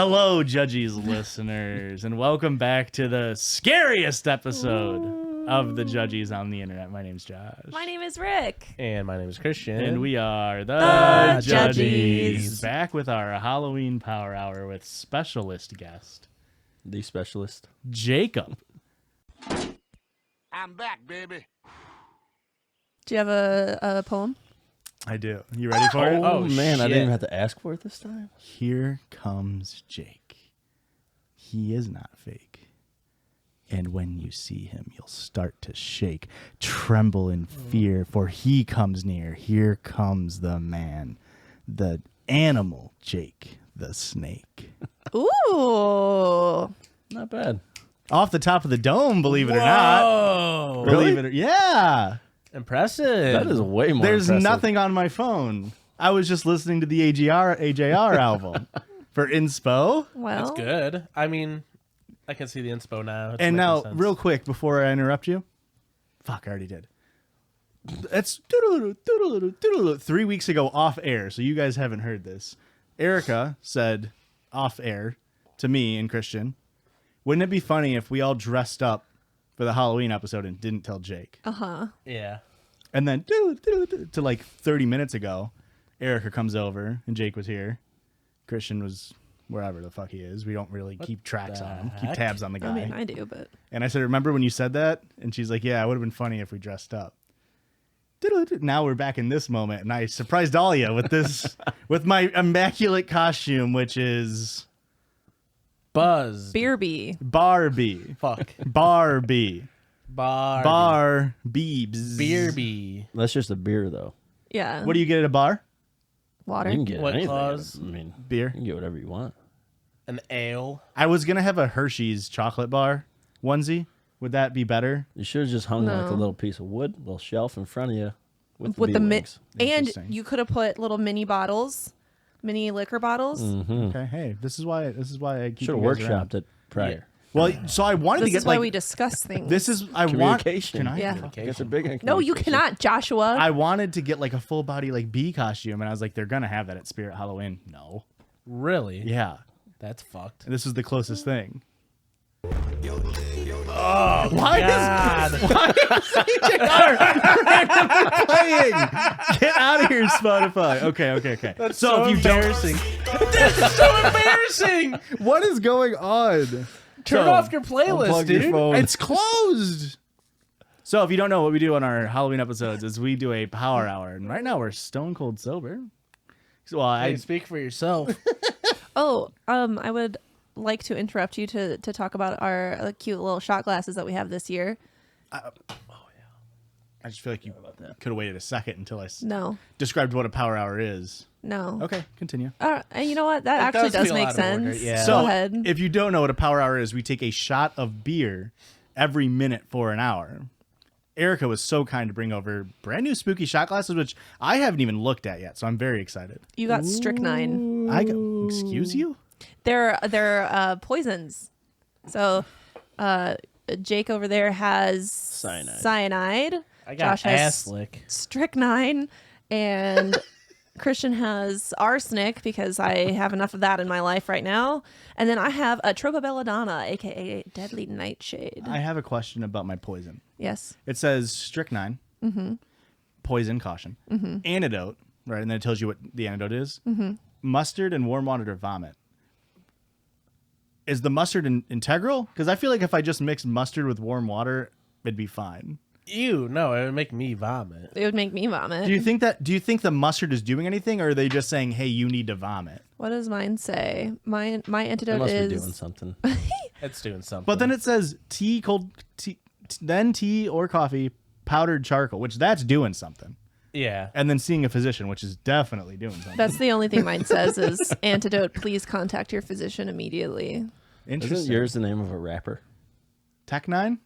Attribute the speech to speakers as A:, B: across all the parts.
A: Hello, Judgies listeners, and welcome back to the scariest episode of the Judgies on the internet. My name's Josh.
B: My name is Rick.
C: And my name is Christian.
A: And we are the
B: Judgies.
A: Back with our Halloween Power Hour with specialist guest,
C: the specialist,
A: Jacob.
D: I'm back, baby.
B: Do you have a poem?
A: I do. You ready for it?
C: Oh, man,
A: shit.
C: I didn't even have to ask for it this time.
A: Here comes Jake. He is not fake. And when you see him, you'll start to shake, tremble in fear, for he comes near. Here comes the man, the animal, Jake, the snake.
B: Ooh.
C: Not bad.
A: Off the top of the dome, believe it or not.
C: Oh,
A: Believe it or yeah.
C: Impressive. That is way more
A: There's
C: impressive.
A: nothing on my phone. I was just listening to the AJR album for inspo.
B: Well,
C: That's good. I mean, I can see the inspo now. It's
A: And
C: making
A: now,
C: sense.
A: real quick, before I interrupt you. Fuck, I already did. It's 3 weeks ago off air, so you guys haven't heard this. Erika said off air to me and Christian, wouldn't it be funny if we all dressed up for the Halloween episode and didn't tell Jake?
C: Yeah.
A: And then to like 30 minutes ago, Erika comes over and Jake was here. Christian was wherever the fuck he is. We don't really keep tracks on him, keep
C: heck?
A: tabs on the guy.
B: I mean, I do, but
A: And I said, remember when you said that? And she's like, yeah, it would have been funny if we dressed up. Now we're back in this moment, and I surprised all of you with this, with my immaculate costume, which is
C: Buzz.
B: Beerby.
A: Barbie.
C: Fuck.
A: Barbie.
C: Bar.
A: Beebs.
C: Beerby.
E: That's just a beer, though.
B: Yeah.
A: What do you get at a bar?
B: Water.
E: You can get
C: White
E: anything.
C: Claws.
E: I mean,
A: Beer.
E: you can get whatever you want.
C: An ale.
A: I was going to have a Hershey's chocolate bar onesie. Would that be better?
E: You should have just hung like a
B: No.
E: little piece of wood, little shelf in front of you with
B: With
E: the
B: the
E: bee
B: mi-
E: wings.
B: and
A: Interesting.
B: you could have put little mini bottles, mini liquor bottles.
A: Okay. Hey, this is why I keep
E: Should have
A: you guys around.
E: workshopped it prior.
A: Well, so I wanted
B: This
A: to get
B: is why
A: like
B: we discuss things.
A: this is I want.
E: Communication.
A: Can I?
B: Yeah.
E: It's a big
B: No, you
E: communication.
B: cannot, Joshua.
A: I wanted to get like a full body like bee costume, and I was like, they're gonna have that at Spirit Halloween. No.
C: Really?
A: Yeah.
C: That's fucked.
A: This is the closest thing.
C: Oh,
A: Why
C: God.
A: is CJR randomly playing? Get out of here, Spotify. Okay.
C: That's
A: so if you don't,
C: embarrassing. This is so embarrassing.
A: what is going on?
C: Turn
A: So,
C: off your playlist,
E: unplug your
C: dude.
E: phone.
A: It's closed. So if you don't know what we do on our Halloween episodes is we do a power hour, and right now we're stone cold sober. So, well,
C: Hey,
A: I
C: speak for yourself.
B: I would like to interrupt you to talk about our cute little shot glasses that we have this year.
A: I just feel like you could have waited a second until I
B: No.
A: described what a power hour is.
B: No.
A: Okay, continue.
B: And you know what? That actually
C: does
B: does
C: feel
B: make
C: out of order,
B: sense.
C: yeah.
A: So
B: Go ahead.
A: if you don't know what a power hour is, we take a shot of beer every minute for an hour. Erika was so kind to bring over brand new spooky shot glasses, which I haven't even looked at yet, so I'm very excited.
B: You got strychnine.
A: Excuse you?
B: They're poisons. So Jake over there has cyanide.
C: I got
B: Josh has
C: ass lick.
B: strychnine, and Christian has arsenic because I have enough of that in my life right now. And then I have a tropobelladonna, aka deadly nightshade.
A: I have a question about my poison.
B: Yes.
A: It says strychnine, poison, caution, antidote, right? And then it tells you what the antidote is. Mustard and warm water to vomit. Is the mustard integral? Because I feel like if I just mixed mustard with warm water, it'd be fine.
C: Ew, no, it would make me vomit.
B: It would make me vomit.
A: Do you think the mustard is doing anything, or are they just saying, "Hey, you need to vomit"?
B: What does mine say? My
E: They
B: antidote
E: must
B: is
E: be doing something.
C: It's doing something.
A: But then it says cold tea or coffee, powdered charcoal, which that's doing something,
C: yeah.
A: and then seeing a physician, which is definitely doing something.
B: That's the only thing mine says is antidote. Please contact your physician immediately.
E: Isn't
A: Interesting.
E: yours the name of a rapper?
A: Tech9?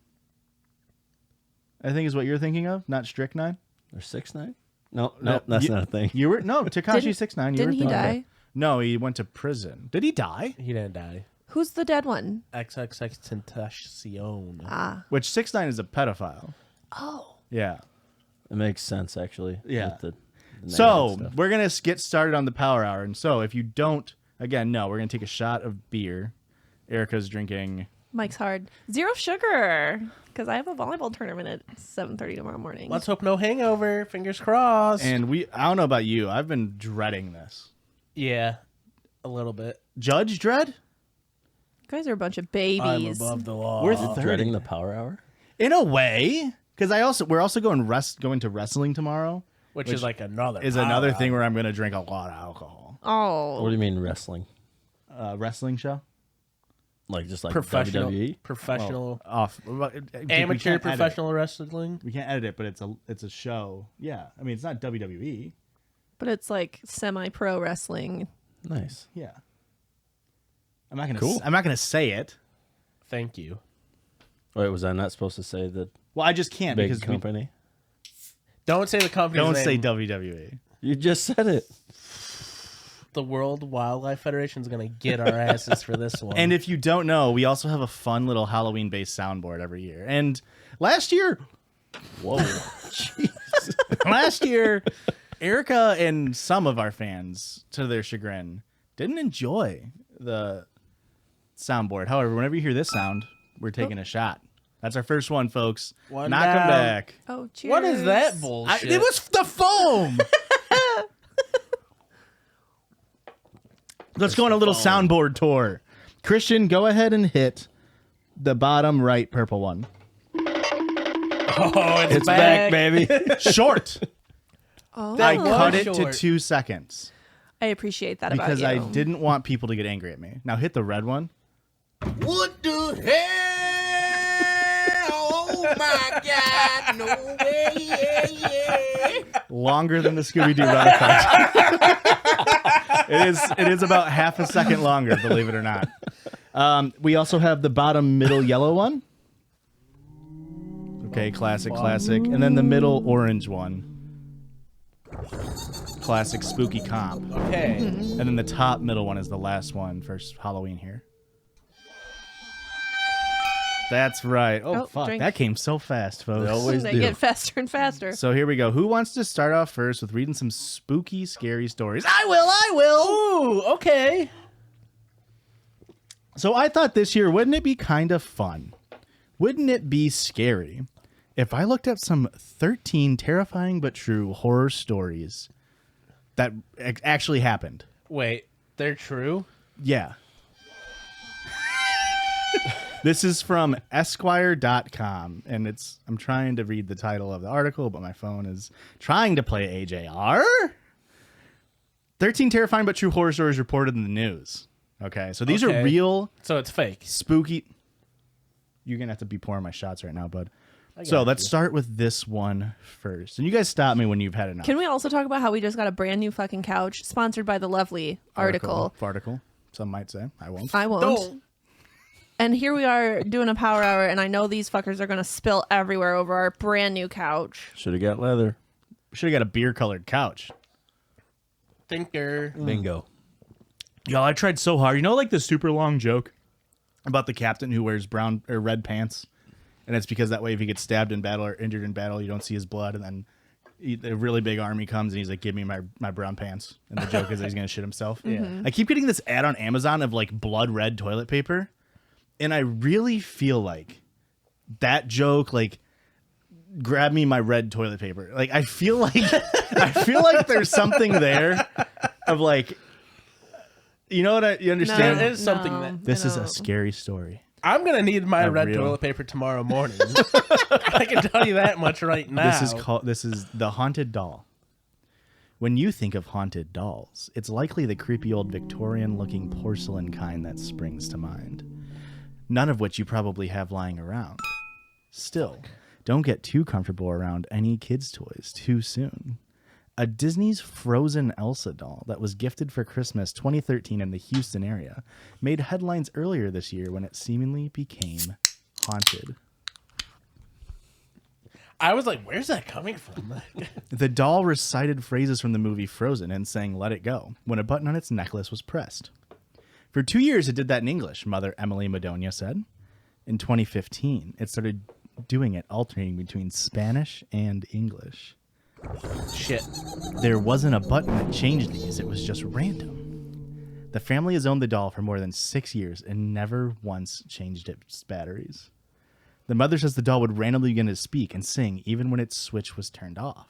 A: I think is what you're thinking of, not Strychnine.
E: Or 6ix9ine? No, that's not a thing.
A: You were Tekashi 6ix9ine.
B: Didn't he die?
A: No, he went to prison. Did he die?
C: He didn't die.
B: Who's the dead one?
C: XXX Tentacion.
B: Ah.
A: Which 6ix9ine is a pedophile.
B: Oh.
A: Yeah.
E: It makes sense, actually.
A: Yeah.
E: With the
A: So
E: stuff.
A: we're gonna get started on the power hour, and so if you don't Again, no, we're going to take a shot of beer. Erica's drinking.
B: Mike's hard. 0 sugar. Because I have a volleyball tournament at 7:30 tomorrow morning.
C: Let's hope no hangover. Fingers crossed.
A: And I don't know about you. I've been dreading this.
C: Yeah, a little bit.
A: Judge dread?
B: You guys are a bunch of babies.
C: I'm above the law.
A: We're 30.
E: Dreading the power hour.
A: In a way. Because we're also going to wrestling tomorrow.
C: Which is like another
A: thing where I'm going to drink a lot of alcohol.
B: Oh.
E: What do you mean wrestling?
A: Wrestling show?
E: Like just like
C: professional,
E: WWE?
C: professional,
A: Off.
C: amateur professional wrestling.
A: We can't edit it, but it's a show. Yeah. I mean, it's not WWE.
B: But it's like semi-pro wrestling.
E: Nice.
A: Yeah. I'm not gonna say it.
C: Thank you.
E: Wait, was I not supposed to say the
A: Well, I just can't
E: big
A: because
E: company?
C: Don't say the company's
A: don't
C: name.
A: say WWE.
E: You just said it.
C: The World Wildlife Federation is going to get our asses for this one.
A: And if you don't know, we also have a fun little Halloween-based soundboard every year. And last year, last year, Erika and some of our fans, to their chagrin, didn't enjoy the soundboard. However, whenever you hear this sound, we're taking a shot. That's our first one, folks.
C: One
A: Knock 'em
C: down.
A: back.
B: Oh, cheers.
C: What is that bullshit?
A: It was the foam. Let's go on a little soundboard tour. Christian, go ahead and hit the bottom right purple one.
C: Oh,
E: It's back, baby.
A: Short.
B: Oh.
A: I
C: was
A: cut it to
C: short.
A: 2 seconds
B: I appreciate that
A: because
B: about
A: I
B: you.
A: didn't want people to get angry at me. Now hit the red one.
D: What the hell? Oh my God! No way! Yeah.
A: Longer than the Scooby-Doo run effect. It is about half a second longer, believe it or not. We also have the bottom middle yellow one. Okay, classic. And then the middle orange one. Classic spooky comp.
C: Okay.
A: And then the top middle one is the last one for Halloween here. That's right. Oh, fuck.
B: drink.
A: That came so fast, folks.
E: They always
B: They
E: do.
B: get faster and faster.
A: So here we go. Who wants to start off first with reading some spooky, scary stories? I will.
C: Ooh, okay.
A: So I thought this year, wouldn't it be kind of fun? Wouldn't it be scary if I looked up some 13 terrifying but true horror stories that actually happened?
C: Wait, they're true?
A: Yeah. This is from Esquire.com, and I'm trying to read the title of the article, but my phone is trying to play AJR. 13 terrifying but true horror stories reported in the news. Okay, so these are
C: Okay.
A: real
C: So it's fake.
A: spooky. You're going to have to be pouring my shots right now, bud. So let's start with this one first. And you guys stop me when you've had enough.
B: Can we also talk about how we just got a brand new fucking couch sponsored by the lovely article?
A: Article. Some might say. I won't.
B: I won't.
C: Don't.
B: And here we are doing a power hour, and I know these fuckers are going to spill everywhere over our brand new couch.
E: Should have got leather.
A: Should have got a beer-colored couch.
C: Thinker.
E: Bingo.
A: Y'all, I tried so hard. You know, like the super long joke about the captain who wears brown or red pants, and it's because that way if he gets stabbed in battle or injured in battle, you don't see his blood, and then a really big army comes and he's like, "Give me my brown pants," and the joke is that he's gonna shit himself.
C: Yeah.
A: I keep getting this ad on Amazon of like blood red toilet paper, and I really feel like that joke like. Grab me my red toilet paper. Like I feel like there's something there of like, you know what you understand?
C: There is something that
A: This is a scary story.
C: I'm gonna need my red
A: real-
C: toilet paper tomorrow morning. I can tell you that much right now.
A: This is the haunted doll. When you think of haunted dolls, it's likely the creepy old Victorian-looking porcelain kind that springs to mind. None of which you probably have lying around. Still, don't get too comfortable around any kids' toys too soon. A Disney's Frozen Elsa doll that was gifted for Christmas 2013 in the Houston area made headlines earlier this year when it seemingly became haunted.
C: I was like, where's that coming from?
A: The doll recited phrases from the movie Frozen and sang "Let It Go" when a button on its necklace was pressed. For 2 years, it did that in English, Mother Emily Madonia said. In 2015, it started doing it alternating between Spanish and English.
C: Shit.
A: There wasn't a button that changed these, it was just random. The family has owned the doll for more than 6 years and never once changed its batteries. The mother says the doll would randomly begin to speak and sing even when its switch was turned off.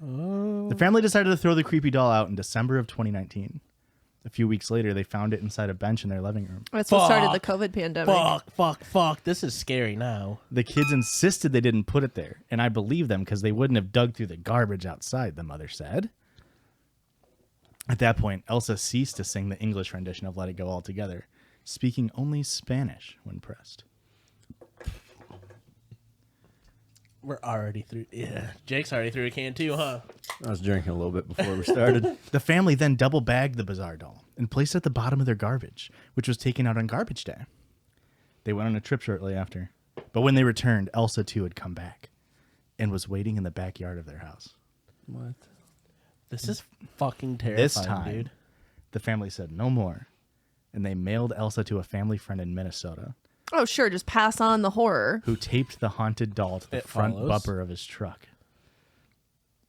A: Oh. The family decided to throw the creepy doll out in December of 2019. A few weeks later, they found it inside a bench in their living room.
B: That's what started the COVID pandemic.
C: Fuck. This is scary now.
A: The kids insisted they didn't put it there, and I believe them because they wouldn't have dug through the garbage outside, the mother said. At that point, Elsa ceased to sing the English rendition of Let It Go altogether, speaking only Spanish when pressed.
C: We're already through. Yeah, Jake's already through a can too, huh?
E: I was drinking a little bit before we started.
A: The family then double-bagged the bizarre doll and placed it at the bottom of their garbage, which was taken out on garbage day. They went on a trip shortly after, but when they returned, Elsa too had come back and was waiting in the backyard of their house.
E: What?
C: This is fucking terrifying,
A: This time,
C: dude.
A: the family said no more, and they mailed Elsa to a family friend in Minnesota
B: Oh, sure. Just pass on the horror.
A: who taped the haunted doll to the
C: It
A: front
C: follows.
A: bumper of his truck.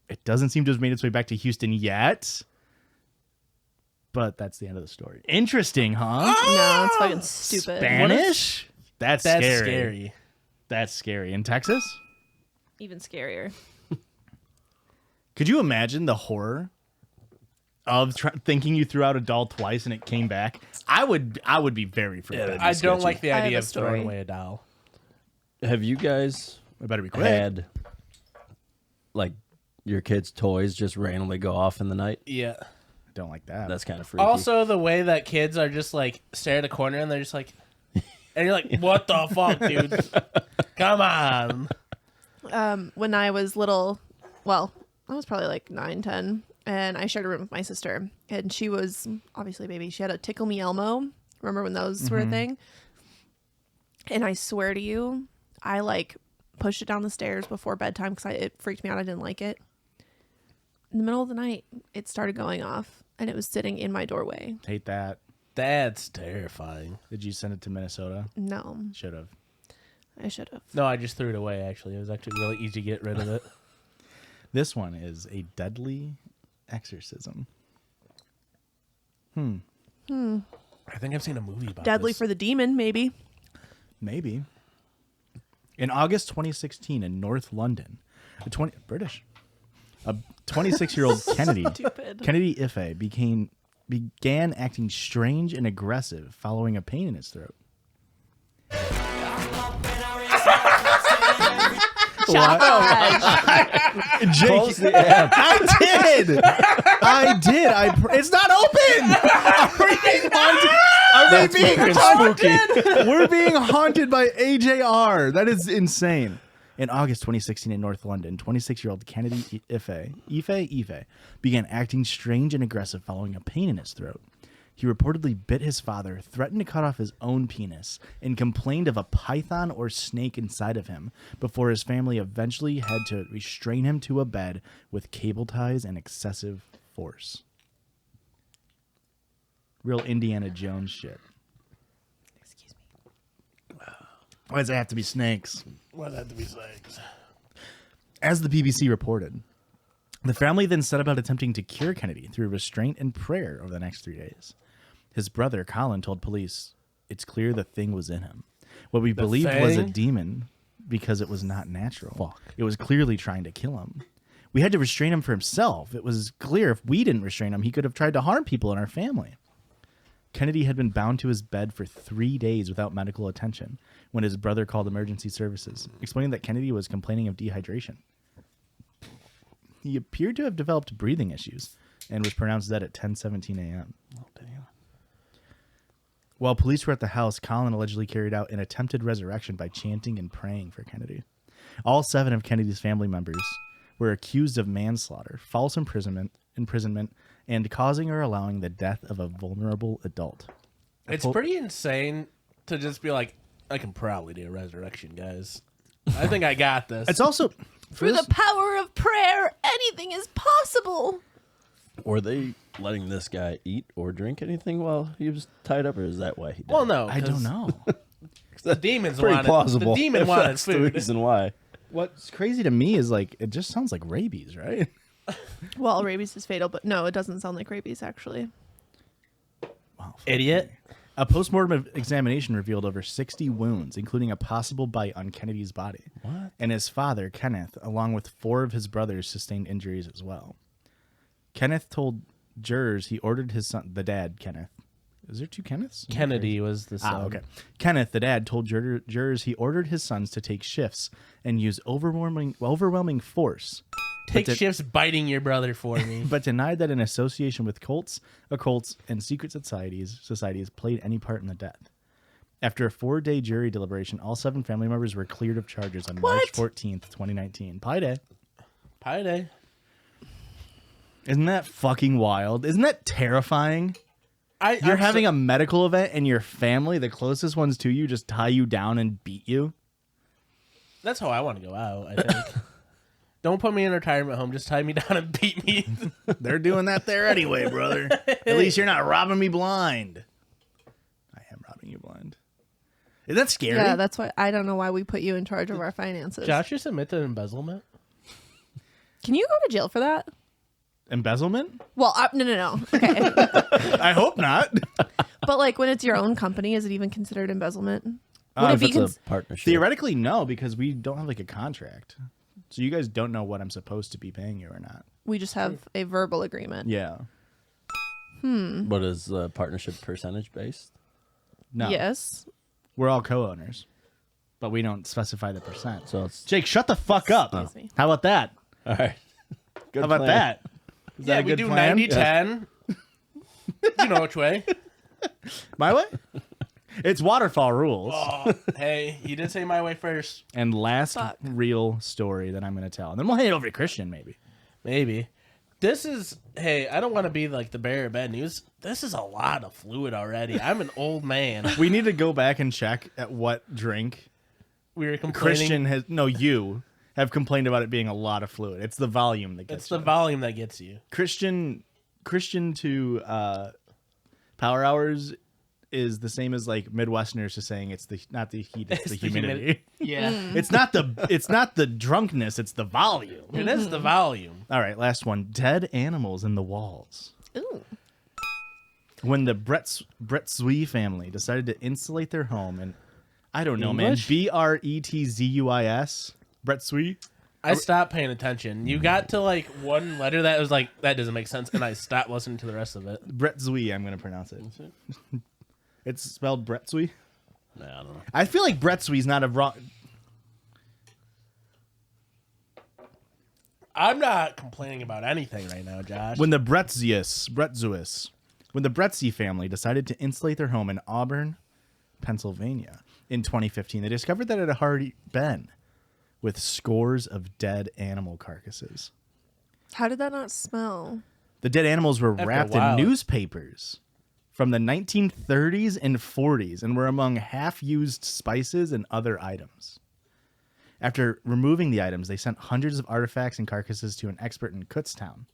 A: It doesn't seem to have made its way back to Houston yet, but that's the end of the story. Interesting, huh?
B: No, it's fucking stupid.
A: Spanish? That's
C: That's
A: scary.
C: scary.
A: That's scary. In Texas?
B: Even scarier.
A: Could you imagine the horror of thinking you threw out a doll twice and it came back? I would be very freaked out.
C: I don't like the
B: I have
C: idea
B: a
C: of throwing
B: story.
C: away a doll.
E: Have you guys
A: We better be quick.
E: had like your kids' toys just randomly go off in the night?
C: Yeah.
A: I don't like that.
E: That's kind of freaky.
C: Also, the way that kids are just like stare at a corner and they're just like, and you're like, what the fuck, dude? Come on.
B: When I was little, well, I was probably like 9, 10, and I shared a room with my sister, and she was obviously a baby. She had a Tickle Me Elmo. Remember when those were a thing? And I swear to you, I like pushed it down the stairs before bedtime because it freaked me out. I didn't like it. In the middle of the night, it started going off, and it was sitting in my doorway.
A: Hate that.
C: That's terrifying.
A: Did you send it to Minnesota?
B: No,
A: Should have.
B: I should have.
C: No, I just threw it away, actually. It was actually really easy to get rid of it.
A: This one is a deadly exorcism.
C: I think I've seen a movie about
B: Deadly
C: this.
B: for the demon, maybe.
A: Maybe. In August 2016 in North London, a 26-year-old
B: Stupid.
A: Kennedy Ife began acting strange and aggressive following a pain in his throat.
E: Close the app.
A: I did. It's not open. We're being haunted by AJR. That is insane. In August 2016 in North London, 26-year-old Kennedy Ife began acting strange and aggressive following a pain in his throat. He reportedly bit his father, threatened to cut off his own penis, and complained of a python or snake inside of him before his family eventually had to restrain him to a bed with cable ties and excessive force. Real Indiana Jones shit.
B: Excuse me.
A: Why does it have to be snakes?
C: Why'd that have to be snakes?
A: As the BBC reported, the family then set about attempting to cure Kennedy through restraint and prayer over the next 3 days. His brother, Colin, told police, "It's clear the thing was in him. What we believed was a
C: thing?
A: demon because it was not natural. It was clearly trying to kill him. We had to restrain him for himself. It was clear if we didn't restrain him, he could have tried to harm people in our family." Kennedy had been bound to his bed for 3 days without medical attention when his brother called emergency services, explaining that Kennedy was complaining of dehydration. He appeared to have developed breathing issues and was pronounced dead at 10:17 a.m. While police were at the house, Colin allegedly carried out an attempted resurrection by chanting and praying for Kennedy. All 7 of Kennedy's family members were accused of manslaughter, false imprisonment, and causing or allowing the death of a vulnerable adult.
C: It's pretty insane to just be like, I can probably do a resurrection, guys. I think I got this.
A: It's also
B: Through the power of prayer, anything is possible.
E: Were they letting this guy eat or drink anything while he was tied up, or is that why he died?
C: Well, no.
A: I don't
C: 'cause
A: know.
C: The demons
E: Pretty
C: wanted.
E: plausible.
C: The demon
E: if
C: wanted
E: that's the
C: food.
E: reason why.
A: What's crazy to me is like it just sounds like rabies, right?
B: Well, rabies is fatal, but no, it doesn't sound like rabies, actually.
A: Wow, fuck
C: Idiot.
A: me. A postmortem examination revealed over 60 wounds, including a possible bite on Kennedy's body.
E: What?
A: And his father, Kenneth, along with 4 of his brothers, sustained injuries as well. Kenneth told jurors he ordered his son, the dad, Kenneth. Is there 2 Kenneths?
C: Kennedy was the son.
A: Okay. Kenneth, the dad, told jurors he ordered his sons to take shifts and use overwhelming force.
C: Take
A: But
C: shifts biting your brother for me.
A: But denied that an association with cults, occults, and secret societies played any part in the death. After a 4-day jury deliberation, all 7 family members were cleared of charges on March 14th, 2019. Pi Day.
C: Pi Day.
A: Isn't that fucking wild? Isn't that terrifying? You're having a medical event and your family, the closest ones to you, just tie you down and beat you?
C: That's how I want to go out, I think. Don't put me in a retirement home. Just tie me down and beat me.
A: They're doing that there anyway, brother. At least you're not robbing me blind. I am robbing you blind. Is that scary?
B: Yeah, that's why I don't know why we put you in charge of our finances.
C: Josh just admitted embezzlement.
B: Can you go to jail for that?
A: Embezzlement?
B: Well, no. Okay.
A: I hope not.
B: But like when it's your own company, is it even considered embezzlement?
E: If it's a partnership.
A: Theoretically, no, because we don't have like a contract. So you guys don't know what I'm supposed to be paying you or not.
B: We just have a verbal agreement.
A: Yeah.
E: What is the partnership percentage based?
A: No.
B: Yes.
A: We're all co-owners. But we don't specify the percent.
E: So it's
A: Jake, shut the fuck up.
B: Excuse me.
A: How about that?
E: all right. Good
A: How about
E: plan.
A: that? Is that
C: Yeah,
A: a
C: we
A: good
C: do
A: plan?
C: 90-10. You know which way.
A: My way? It's waterfall rules.
C: Oh, hey, you did say my way first.
A: And last
B: Fuck.
A: real story that I'm going to tell. And then we'll hand it over to Christian, maybe.
C: Maybe. This is, hey, I don't want to be like the bearer of bad news. This is a lot of fluid already. I'm an old man.
A: We need to go back and check at what drink
C: We were complaining.
A: Christian has... No, you have complained about it being a lot of fluid. It's the volume that gets
C: It's the
A: you.
C: volume that gets you.
A: Christian to Power Hours is the same as like Midwesterners to saying it's not the heat, it's the humidity.
C: Yeah.
A: It's not the drunkenness, it's the volume.
C: It is the volume.
A: All right, last one. Dead animals in the walls.
B: Ooh.
A: When the Bretzui family decided to insulate their home, and I don't know,
C: English?
A: man, Bretzuis, Bretzui.
C: I stopped paying attention. You got to like one letter that was like, that doesn't make sense. And I stopped listening to the rest of it.
A: Bretzui, I'm going to pronounce it. It's spelled Bretzui.
E: Nah, I don't know.
A: I feel like Bretzui's not a wrong.
C: I'm not complaining about anything right now, Josh.
A: When the Bretzuis, when the Bretzi family decided to insulate their home in Auburn, Pennsylvania in 2015, they discovered that it had already been with scores of dead animal carcasses.
B: How did that not smell?
A: The dead animals were
C: After a
A: wrapped in
C: while.
A: newspapers from the 1930s and 40s and were among half-used spices and other items. After removing the items, they sent hundreds of artifacts and carcasses to an expert in Kutztown.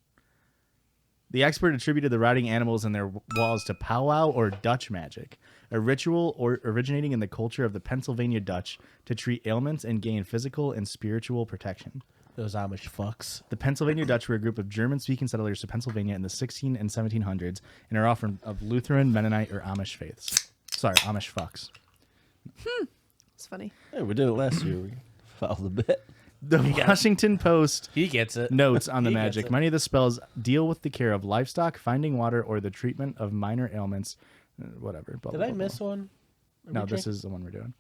A: The expert attributed the rotting animals and their walls to powwow or Dutch magic, a ritual originating in the culture of the Pennsylvania Dutch to treat ailments and gain physical and spiritual protection.
C: Those Amish fucks.
A: The Pennsylvania Dutch were a group of German-speaking settlers to Pennsylvania in the 16 and 1700s and are often of Lutheran, Mennonite, or Amish faiths. Sorry, Amish fucks.
B: It's funny.
E: Hey, we did it last year. We fouled a bit.
A: The Washington Post
C: He gets it.
A: notes on the
C: He gets
A: magic.
C: it.
A: Many of the spells deal with the care of livestock, finding water, or the treatment of minor ailments. Whatever. Blah,
C: Did
A: blah,
C: I
A: blah,
C: miss
A: blah.
C: one?
A: No, this is the one we're doing.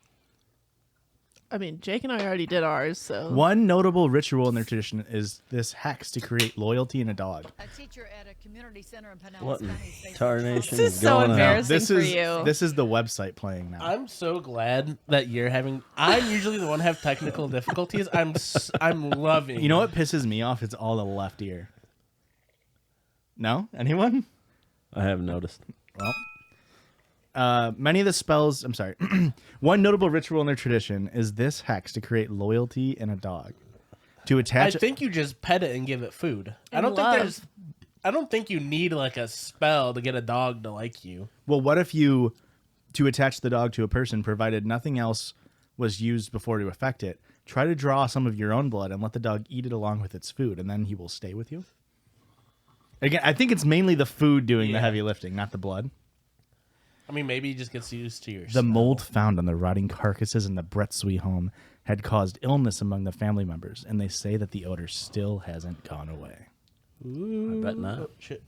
B: I mean, Jake and I already did ours, so.
A: One notable ritual in their tradition is this hex to create loyalty in a dog.
F: A teacher at a community center in Pinellas
E: What in
F: County says
E: tarnation
B: This is so
E: going on?
B: embarrassing.
A: This
B: for
A: is
B: you.
A: this is the website playing now.
C: I'm so glad that you're having. I'm usually the one who have technical difficulties. I'm loving.
A: You know what pisses me off? It's all the left ear. No? Anyone?
E: I haven't noticed.
A: Well, many of the spells, I'm sorry. One notable ritual in their tradition is this hex to create loyalty in a dog. To
C: I
A: attach
C: think you just pet it and give it food. I
B: And
C: don't
B: love.
C: think there's. I don't think you need like a spell to get a dog to like you.
A: Well, what if you to attach the dog to a person provided nothing else was used before to affect it? Try to draw some of your own blood and let the dog eat it along with its food, and then he will stay with you. Again, I think it's mainly the food doing the
C: Yeah.
A: heavy lifting, not the blood.
C: I mean, maybe he just gets used to your
A: The
C: smell.
A: mold found on the rotting carcasses in the Bretsui home had caused illness among the family members, and they say that the odor still hasn't gone away.
E: I bet not.
C: Oh, shit.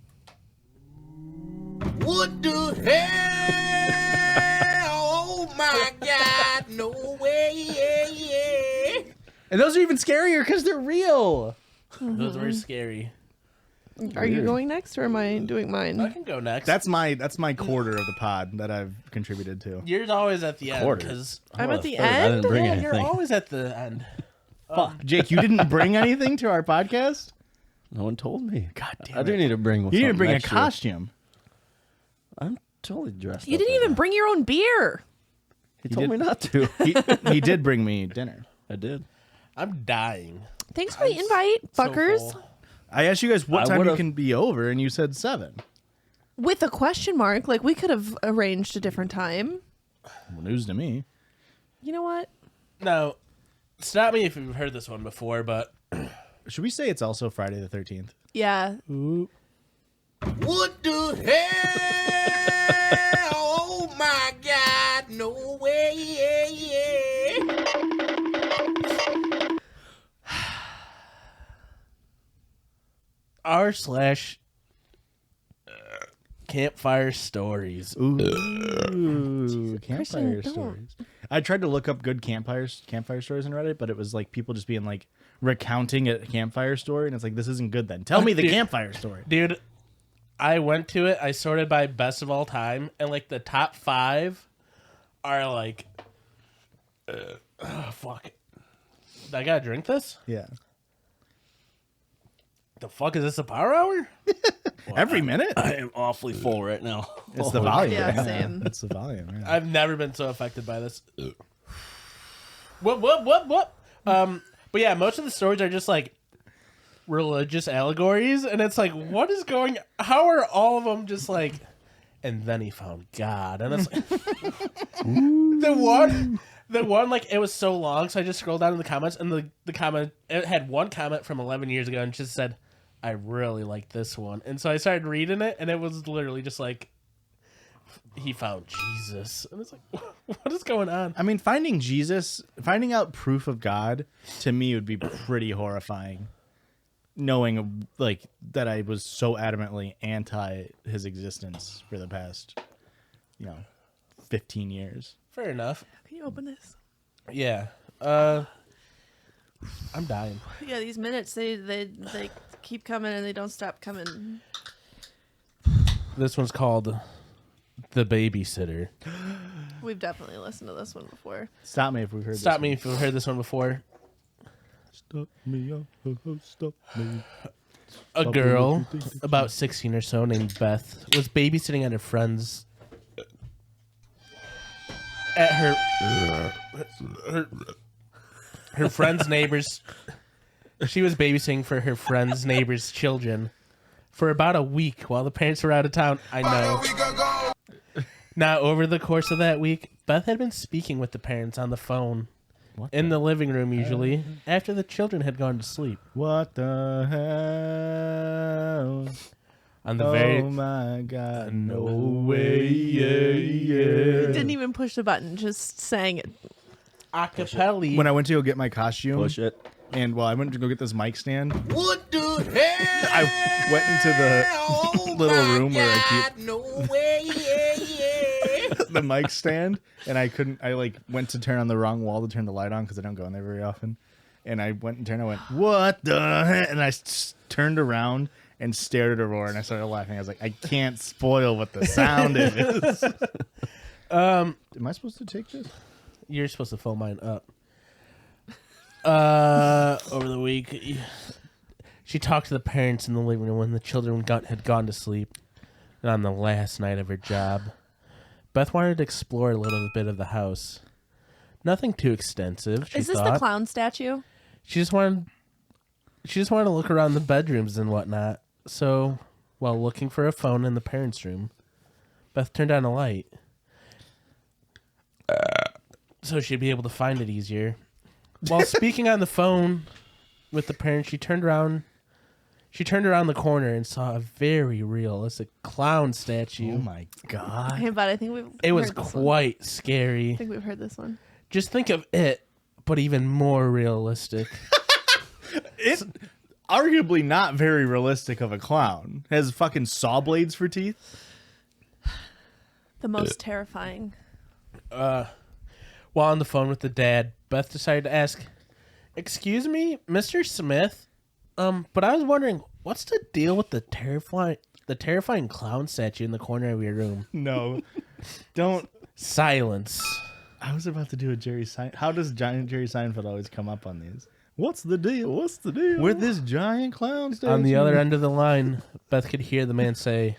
D: What the hell? Oh my God! No way!
A: And those are even scarier because they're real.
C: Those were scary.
B: Are you going next, or am I doing mine?
C: I can go next.
A: That's my quarter of the pod that I've contributed to.
C: Yours always at the end
E: Quarter.
C: because
B: I'm
E: Oh,
B: at the
E: third. I didn't
B: end?
E: bring
C: yeah, you're
E: anything.
C: always at the end.
A: Fuck, Jake, you didn't bring anything to our podcast?
E: No one told me.
A: God damn
E: I do
A: it.
E: need to bring.
A: You didn't
E: something
A: bring a
E: next year.
A: costume.
E: I'm totally dressed.
B: You
E: up
B: didn't
E: right
B: even
E: now.
B: bring your own beer.
E: He told me not to.
A: He did bring me dinner.
E: I did.
C: I'm dying.
B: Thanks for the invite,
C: So
B: fuckers.
C: full.
A: I asked you guys what
E: I
A: time you
E: would've-
A: can be over, and you said 7.
B: With a question mark. Like, we could have arranged a different time.
A: Well, news to me.
B: You know what?
C: Now, stop me if you've heard this one before, but
A: Should we say it's also Friday the 13th?
B: Yeah.
D: What the hell? Oh my God! No way!
C: r// campfire stories.
A: Ooh, campfire
B: Christian, don't.
A: stories. I tried to look up good campfire stories on Reddit, but it was like people just being like recounting a campfire story, and it's like, this isn't good then. Tell me the
C: Dude.
A: campfire story.
C: Dude, I went to it. I sorted by best of all time, and like the top 5 are like, oh, fuck. I gotta drink this?
A: Yeah.
C: The fuck is this, a power hour?
A: Every minute?
E: I am awfully full right now.
A: It's the volume.
B: Yeah, same.
A: It's the volume. Yeah.
C: I've never been so affected by this. What? But yeah, most of the stories are just like religious allegories, and it's like, what is going? How are all of them just like? And then he found God, and it's like the one like it was so long, so I just scrolled down in the comments, and the comment, it had one comment from 11 years ago, and it just said, "I really like this one," and so I started reading it, and it was literally just like, he found Jesus, and it's like, what is going on?
A: I mean, finding out proof of God to me would be pretty horrifying. Knowing like that I was so adamantly anti his existence for the past, 15 years.
C: Fair enough.
B: Can you open this?
C: Yeah. I'm dying.
B: Yeah, these minutes, they keep coming and they don't stop coming.
C: This one's called The Babysitter.
B: We've definitely listened to this one before.
A: Stop me if we've heard.
C: Stop me if you've heard this one before.
A: Stop me! Stop me!
C: A girl, about 16 or so, named Beth, was babysitting at her friend's neighbors. She was babysitting for her friend's neighbors' children for about a week while the parents were out of town. I know. Now, over the course of that week, Beth had been speaking with the parents on the phone in the living room, usually, after the children had gone to sleep.
A: What the hell?
C: On the very
A: Oh my God! No
C: way,
B: Didn't even push the button, just sang it.
C: acapella.
A: When I went to go get my costume,
E: Push it.
A: and I went to go get this mic stand,
D: What the hell?
A: I went into the
D: Oh
A: little
D: my
A: room where I
D: God, no way!
A: the mic stand, and I couldn't. I like went to turn on the wrong wall to turn the light on because I don't go in there very often. And I went and turned. I went, what the heck? And I turned around and stared at Aurora, and I started laughing. I was like, I can't spoil what the sound is. Am I supposed to take this?
C: You're supposed to fill mine up. Over the week, she talked to the parents in the living room when the children had gone to sleep, and on the last night of her job, Beth wanted to explore a little bit of the house. Nothing too extensive, she
B: Is this
C: thought.
B: the clown statue?
C: She just wanted to look around the bedrooms and whatnot. So, while looking for a phone in the parents' room, Beth turned on a light. So she'd be able to find it easier. While speaking on the phone with the parents, she turned around. She turned around the corner and saw a very realistic clown statue.
A: Oh my god.
B: Hey, but I think we've
C: It was
B: heard this one.
C: quite
B: I
C: scary.
B: think we've heard this one.
C: Just think of it, but even more realistic.
A: It's arguably not very realistic of a clown. Has fucking saw blades for teeth.
B: The most terrifying.
C: While on the phone with the dad, Beth decided to ask, "Excuse me, Mr. Smith? But I was wondering, what's the deal with the terrifying clown statue in the corner of your room?"
A: No. Don't.
C: Silence.
A: I was about to do a Jerry Seinfeld. How does giant Jerry Seinfeld always come up on these? What's the deal?
E: What's the deal?
A: With this giant clown statue?
C: On the other end of the line, Beth could hear the man say,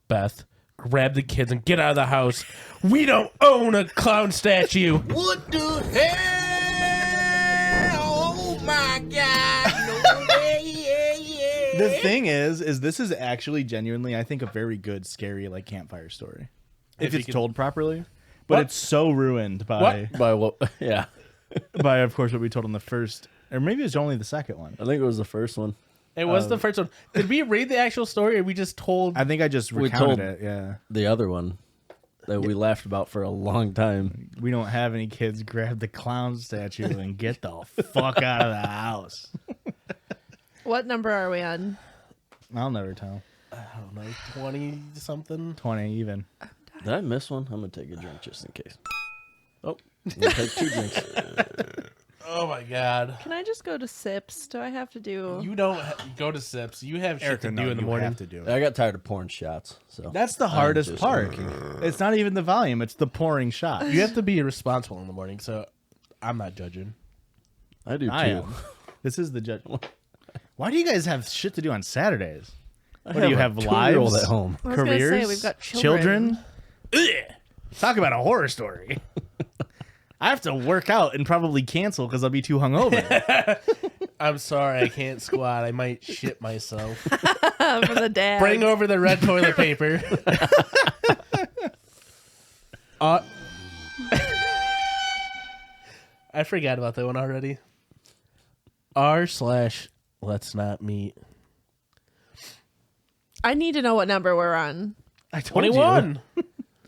C: "Beth, grab the kids and get out of the house. We don't own a clown statue."
D: What the hell? Oh my God. No way.
A: The thing is this is actually genuinely, I think, a very good, scary, like, campfire story. If
C: you
A: it's
C: could-
A: told properly. But
C: What?
A: it's so ruined by,
E: By what? Yeah.
A: by, of course, what we told in the first, or maybe it's only the second one.
E: I think it was the first one.
C: It was the first one. Did we read the actual story or we just told?
A: I think I just
E: We
A: recounted
E: told-
A: it, yeah.
E: The other one that we laughed about for a long time.
A: We don't have any kids. Grab the clown statue and get the fuck out of the house.
B: What number are we on?
A: I'll never tell.
C: I don't know, 20 something?
A: 20 even.
E: Did I miss one? I'm going to take a drink just in case. Oh, I'm going to take 2 drinks.
C: Oh my God.
B: Can I just go to sips? Do I have to do?
C: You don't go to sips. You have shit
A: Erika,
C: to
A: no,
C: do in the
A: you
C: morning.
A: have to do it.
E: I got tired of pouring shots. So
A: That's the hardest
E: just-
A: part. It's not even the volume. It's the pouring shot.
C: You have to be responsible in the morning, so I'm not judging.
E: I do too.
A: I am. This is the judge. Why do you guys have shit to do on Saturdays?
E: I
A: What do you
E: a
A: have,
E: 2-year-old
A: lives?
E: at home.
B: I was gonna
A: Careers?
B: say, we've got children.
A: Ugh. Talk about a horror story. I have to work out and probably cancel because I'll be too hungover.
C: I'm sorry, I can't squat. I might shit myself.
B: For the dad.
C: Bring over the red toilet paper. I forgot about that one already. r/let's not meet.
B: I need to know what number we're on.
A: I told you.
C: 21.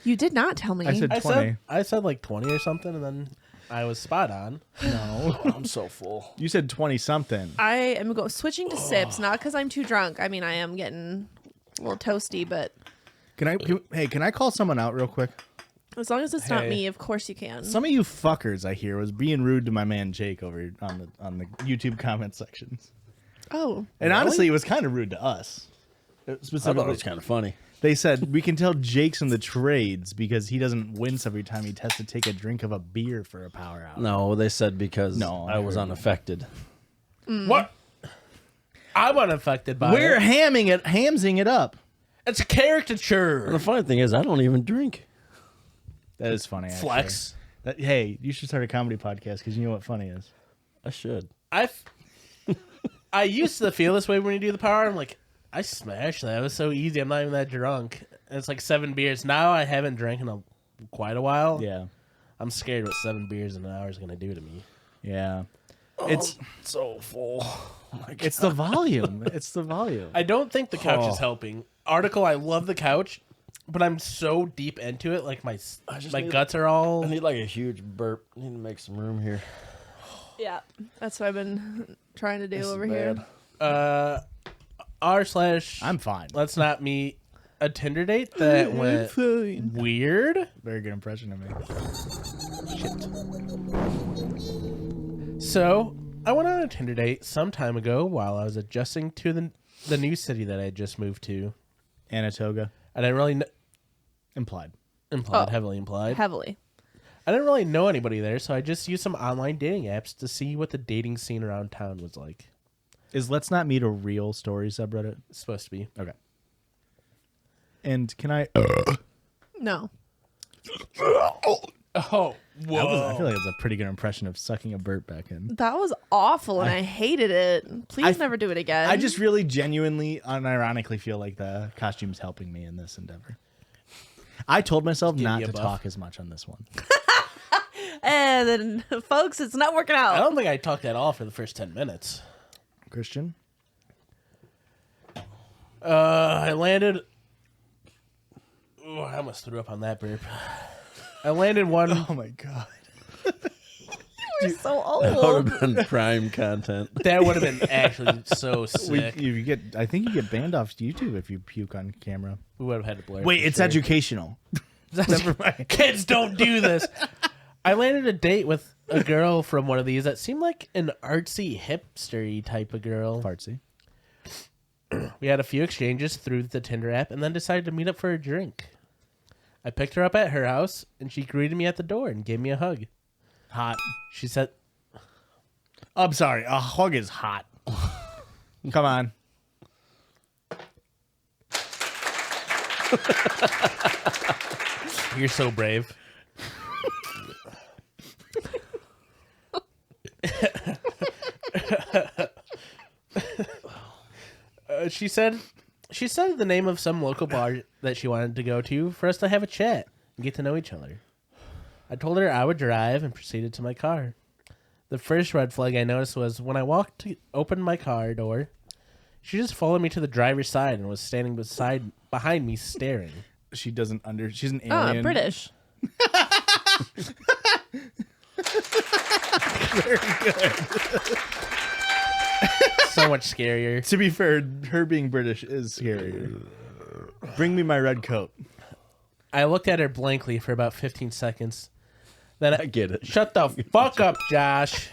B: You did not tell me.
A: I said
C: I
A: 20.
C: said like 20 or something, and then I was spot on.
A: No.
E: I'm so full.
A: You said 20 something.
B: I am switching to sips, not because I'm too drunk. I mean, I am getting a little toasty, but
A: Can I call someone out real quick?
B: as long as it's not
C: Hey.
B: me, of course you can.
A: Some of you fuckers, I hear, was being rude to my man Jake over on the YouTube comment sections.
B: Oh,
A: And honestly, it was kind of rude to us.
E: I thought it
A: Specifically,
E: was kind of funny.
A: they said we can tell Jake's in the trades because he doesn't wince every time he has to take a drink of a beer for a power hour.
E: No, they said because
A: No, I
E: I was
A: heard
E: unaffected.
C: What? I'm unaffected by
A: We're
C: it.
A: hamsing it up.
C: It's a
E: And the
C: caricature.
E: funny thing is, I don't even drink.
A: That is funny. Actually.
C: Flex.
A: Hey, you should start a comedy podcast because you know what funny is.
E: I should.
C: I used to feel this way when you do the power. I'm like, I smashed that. It was so easy. I'm not even that drunk. And it's like 7 beers. Now I haven't drank in quite a while.
A: Yeah,
C: I'm scared what 7 beers in an hour is going to do to me.
A: yeah. It's
E: So full. Oh my God.
A: it's the volume. It's the volume.
C: I don't think the couch
E: Oh.
C: is helping. Article, I love the couch, but I'm so deep into it. Like my
E: just
C: my
E: need-
C: guts are all.
E: I need like a huge burp. I need to make some room here.
B: yeah. That's what I've been trying to do
E: This is
B: over
E: bad.
B: here.
C: r/.
A: I'm fine.
C: Let's not meet a Tinder date that went weird.
A: Very good impression of me.
C: So I went on a Tinder date some time ago while I was adjusting to the new city that I had just moved to.
A: Anatoga
C: I didn't really
A: implied.
C: heavily implied.
B: Heavily.
C: I didn't really know anybody there, so I just used some online dating apps to see what the dating scene around town was like.
A: Is Let's Not Meet a real story subreddit?
C: It's supposed to be.
A: Okay. And can I?
B: No.
C: Oh, whoa!
A: I feel like it's a pretty good impression of sucking a burp back in.
B: That was awful, and I hated it. Please never do it again.
A: I just really genuinely, unironically feel like the costume's helping me in this endeavor. I told myself
C: give
A: not
C: me a
A: to
C: buff.
A: talk as much on this one.
B: And then, folks, it's not working
C: I
B: out.
C: don't think I talked at all for the first 10 minutes.
A: Christian?
C: I landed. Oh, I almost threw up on that burp. I landed one.
A: Oh my god.
B: You're so
E: That would
B: old.
E: have been prime content.
C: That would have been actually so sick.
A: I think you get banned off YouTube if you puke on camera.
C: We would have had to blur.
A: Wait,
C: for
A: it's
C: sure.
A: educational. Never mind.
C: Kids don't do this. I landed a date with a girl from one of these that seemed like an artsy, hipstery type of girl.
A: Fartsy.
C: We had a few exchanges through the Tinder app and then decided to meet up for a drink. I picked her up at her house and she greeted me at the door and gave me a hug.
A: Hot.
C: She said,
A: I'm sorry. A hug is hot. Come on.
C: "You're so brave." She said the name of some local bar that she wanted to go to for us to have a chat and get to know each other. I told her I would drive and proceeded to my car. The first red flag I noticed was when I walked to open my car door, she just followed me to the driver's side and was standing behind me staring.
A: She's an alien.
B: British.
C: So much scarier.
A: To be fair, her being British is scarier. Bring me my red coat.
C: I looked at her blankly for about 15 seconds. Then
E: I get it.
C: Shut the fuck up, Josh.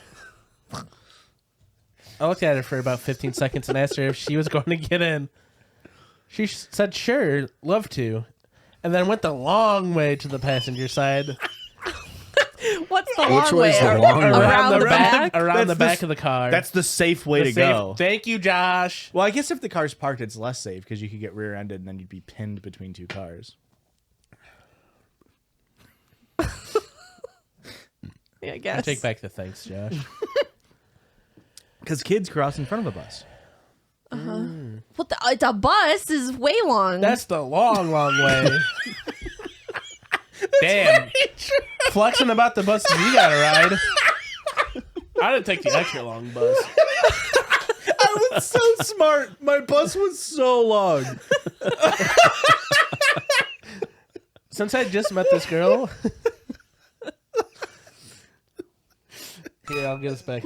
C: I looked at her for about 15 seconds and asked her if she was going to get in. She said, sure, love to. And then went the long way to the passenger side.
B: What's the long way?
E: way's the long way?
B: Around the back?
C: Around the
A: That's
C: back
A: the-
C: of the car.
A: That's the safe way to go.
C: Thank you, Josh.
A: Well, I guess if the car's parked, it's less safe because you could get rear-ended and then you'd be pinned between two cars.
B: Yeah, I guess.
C: I take back the thanks, Josh.
A: Because kids cross in front of a bus.
B: What the bus is way long.
C: That's the long, long way. Damn. Flexing about the buses you got to ride. I didn't take the extra long bus.
A: I was so smart. My bus was so long.
C: Since I just met this girl. Here, I'll get us back.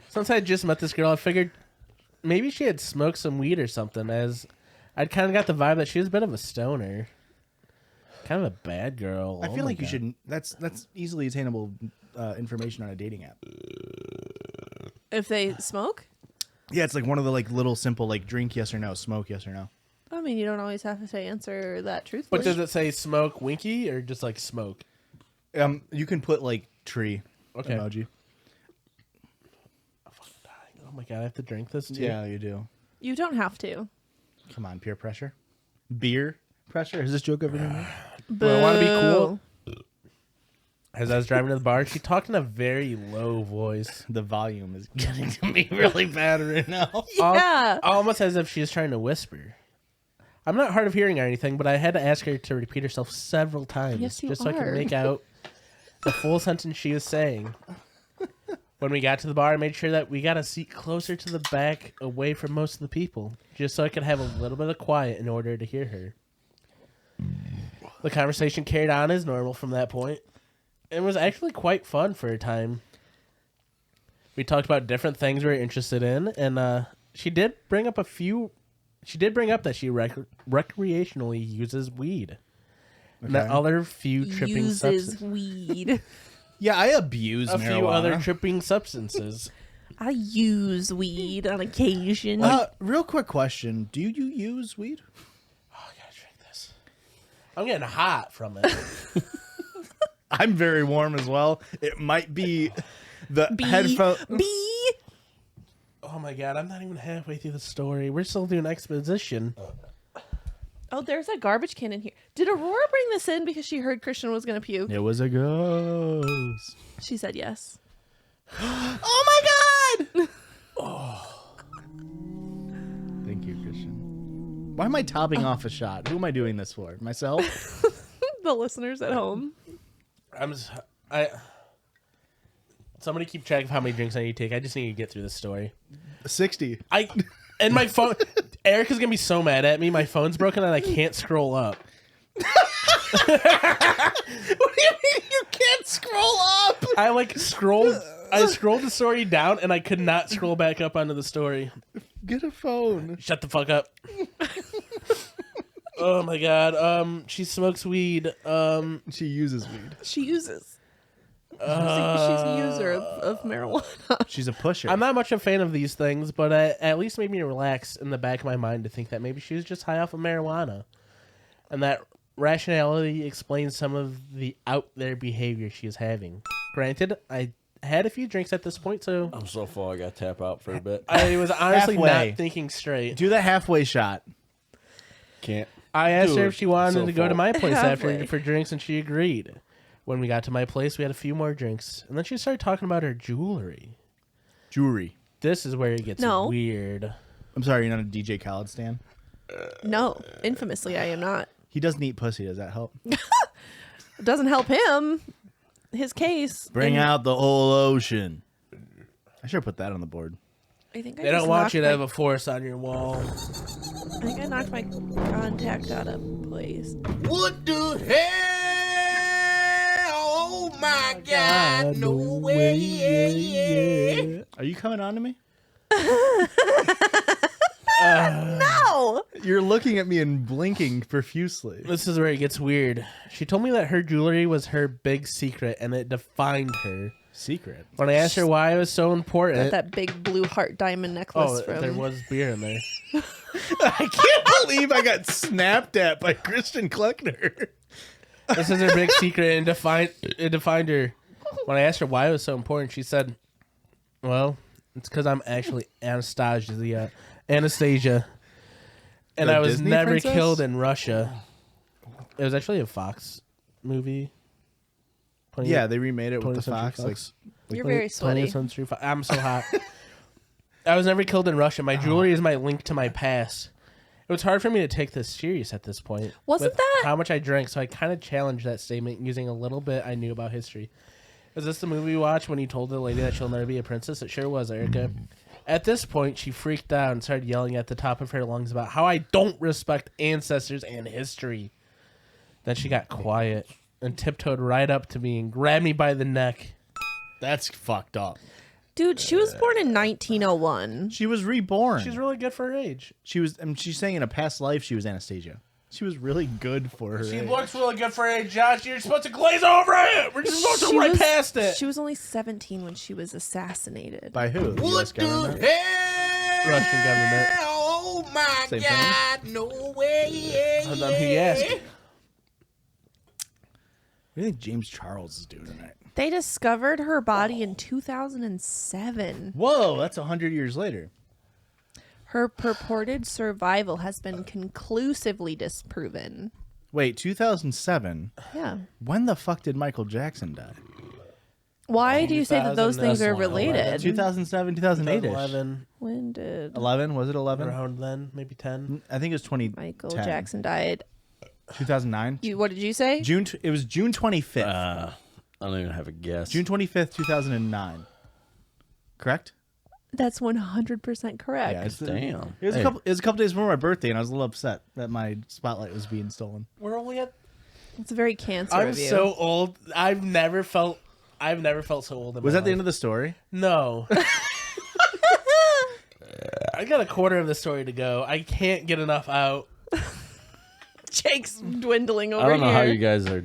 C: Since I just met this girl, I figured maybe she had smoked some weed or something, as I'd kind of got the vibe that she was a bit of a stoner. Kind of a bad girl.
A: I feel like you should. That's easily attainable information on a dating app.
B: If they smoke?
A: Yeah, it's like one of the little simple drink yes or no, smoke yes or no.
B: I mean, you don't always have to answer that truthfully.
C: But does it say smoke winky or just smoke?
A: You can put tree
C: Okay.
A: emoji.
C: Oh my god, I have to drink this too?
A: Yeah, you do.
B: You don't have to.
A: Come on, peer pressure. Beer pressure. Has this joke ever been made?
C: Do I want to be cool? As I was driving to the bar, she talked in a very low voice.
A: The volume is getting to me really bad right now.
B: Yeah.
C: Almost as if she was trying to whisper. I'm not hard of hearing or anything, but I had to ask her to repeat herself several times
B: Yes, you
C: just so I
B: are.
C: could make out the full sentence she was saying. When we got to the bar, I made sure that we got a seat closer to the back, away from most of the people, just so I could have a little bit of quiet in order to hear her. The conversation carried on as normal from that point. It was actually quite fun for a time. We talked about different things we were interested in, and she did bring up that she recreationally uses weed. And that other few tripping
B: Uses weed.
A: Yeah, I abuse
C: a
A: marijuana.
C: few other tripping substances.
B: I use weed on occasion.
A: Real quick question: do you use weed?
C: Oh, I gotta drink this. I'm getting hot from it.
A: I'm very warm as well. It might be the headphone.
C: Oh my god, I'm not even halfway through the story. We're still doing exposition.
B: Oh, there's a garbage can in here. Did Aurora bring this in because she heard Christian was going to puke?
A: It was a ghost.
B: She said yes.
A: Oh my god! Thank you, Christian. Why am I topping off a shot? Who am I doing this for? Myself?
B: The listeners at home.
C: Somebody keep track of how many drinks I need to take. I just need to get through this story.
A: 60.
C: And my phone. Erica's gonna be so mad at me. My phone's broken and I can't scroll up.
A: What do you mean you can't scroll up?
C: I scrolled the story down and I could not scroll back up onto the story.
A: Get a phone.
C: Shut the fuck up. Oh my god. She smokes weed.
A: She uses weed.
B: She uses. She's a user of marijuana.
A: She's a pusher.
C: I'm not much a fan of these things, but it at least made me relax in the back of my mind to think that maybe she was just high off of marijuana. And that rationality explains some of the out there behavior she is having. Granted, I had a few drinks at this point, so
E: I'm so full. I got to tap out for a bit.
C: I was honestly
A: Halfway.
C: not thinking straight.
A: Do the halfway shot.
E: Can't.
C: I asked
E: do
C: her
E: it.
C: if she wanted
E: So
C: to go to
E: full.
C: my place after
B: Halfway.
C: for drinks, and she agreed. When we got to my place, we had a few more drinks, and then she started talking about her jewelry.
A: Jewelry.
C: This is where it gets
B: No.
C: weird.
A: I'm sorry, you're not a DJ Khaled stan?
B: No, infamously, I am not.
A: He doesn't eat pussy. Does that help?
B: It doesn't help him. His case.
A: Bring out the whole ocean. I should have put that on the board.
B: I think I
C: They
B: just
C: don't want
B: knocked
C: you to
B: my-
C: have a force on your wall.
B: I think I knocked my contact out of place.
D: What the hell? Oh my God, no way.
A: Are you coming on to me?
B: No!
A: You're looking at me and blinking profusely.
C: This is where it gets weird. She told me that her jewelry was her big secret, and it defined her.
A: Secret.
C: When I asked her why it was so
B: Got
C: important,
B: that big blue heart diamond necklace from.
C: there was beer in there.
A: I can't believe I got snapped at by Christian Kleckner.
C: This is her big secret, and it defined her. When I asked her why it was so important, she said, "Well, it's because I'm actually Anastasia, and
A: The
C: I was
A: Disney
C: never
A: princess?
C: killed in Russia." It was actually a Fox movie. 20
A: Yeah, they remade it with
C: 20th
A: the
C: Century
A: Fox. Like,
B: You're very sweaty.
C: 20th Century Fox. I'm so hot. I was never killed in Russia. My jewelry is my link to my past. It was hard for me to take this serious at this point.
B: Wasn't
C: with
B: that-
C: how much I drank? So I kind of challenged that statement using a little bit I knew about history. Is this the movie we watched when you told the lady that she'll never be a princess? It sure was, Erika. At this point, she freaked out and started yelling at the top of her lungs about how I don't respect ancestors and history. Then she got quiet and tiptoed right up to me and grabbed me by the neck.
A: that's fucked up.
B: Dude, she was born in 1901.
A: She was reborn.
C: She's really good for her age.
A: She's saying in a past life she was Anastasia. She was really good for her
C: She
A: age.
C: looks really good for her age, Josh. You're supposed to glaze over it. We're just supposed to
B: She
C: right
B: was-
C: past it.
B: She was only 17 when she was assassinated.
A: By who? The US
D: What the
A: government?
D: hell?
C: Russian government.
D: Oh my
A: Same thing.
D: God, no way.
C: Hold on, who you asked?
A: What do you think James Charles is doing tonight?
B: They discovered her body in 2007.
A: Whoa, that's 100 years later.
B: Her purported survival has been conclusively disproven.
A: Wait, 2007?
B: Yeah.
A: When the fuck did Michael Jackson die?
B: Why do you say that those things are
C: 2011.
B: related?
A: 2007, 2008-ish.
C: 2011,
B: When did
A: 11? Was it 11?
C: around then, maybe 10.
A: I think it was 2010.
B: Michael Jackson died?
A: 2009?
B: What did you say?
A: It was June 25th.
E: I don't even have a guess.
A: June 25th, 2009. Correct?
B: That's 100% correct.
A: Yeah, it's
E: Damn.
A: It was,
E: Hey.
A: a couple days before my birthday, and I was a little upset that my spotlight was being stolen.
C: We're only at.
B: It's a very cancer
C: I'm
B: review.
C: so old. I've never felt so old.
A: Was that the end of the story?
C: No. I got a quarter of the story to go. I can't get enough out.
B: Jake's dwindling over
E: I don't know
B: here.
E: how you guys are.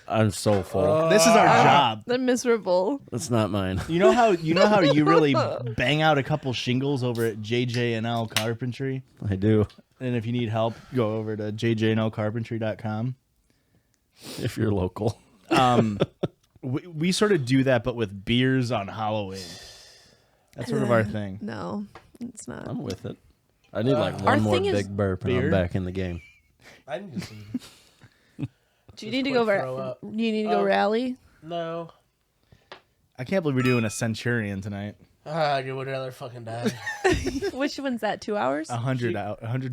E: I'm so full.
A: This is our job.
B: They're miserable.
E: That's not mine.
A: You know how you really bang out a couple shingles over at JJ&L Carpentry?
E: I do.
A: And if you need help, go over to jjnlcarpentry.com.
E: If you're local.
A: We sort of do that, but with beers on Halloween. That's sort of our thing.
B: No, it's not.
E: I'm with it. I need like
B: Our
E: one more
B: thing is
E: big burp and
A: beer.
E: I'm back in the game.
C: I need to see.
B: Do you need to go?
C: throw up.
B: You need to go rally.
C: No.
A: I can't believe we're doing a Centurion tonight.
C: You would rather fucking die.
B: Which one's that? 2 hours?
A: 100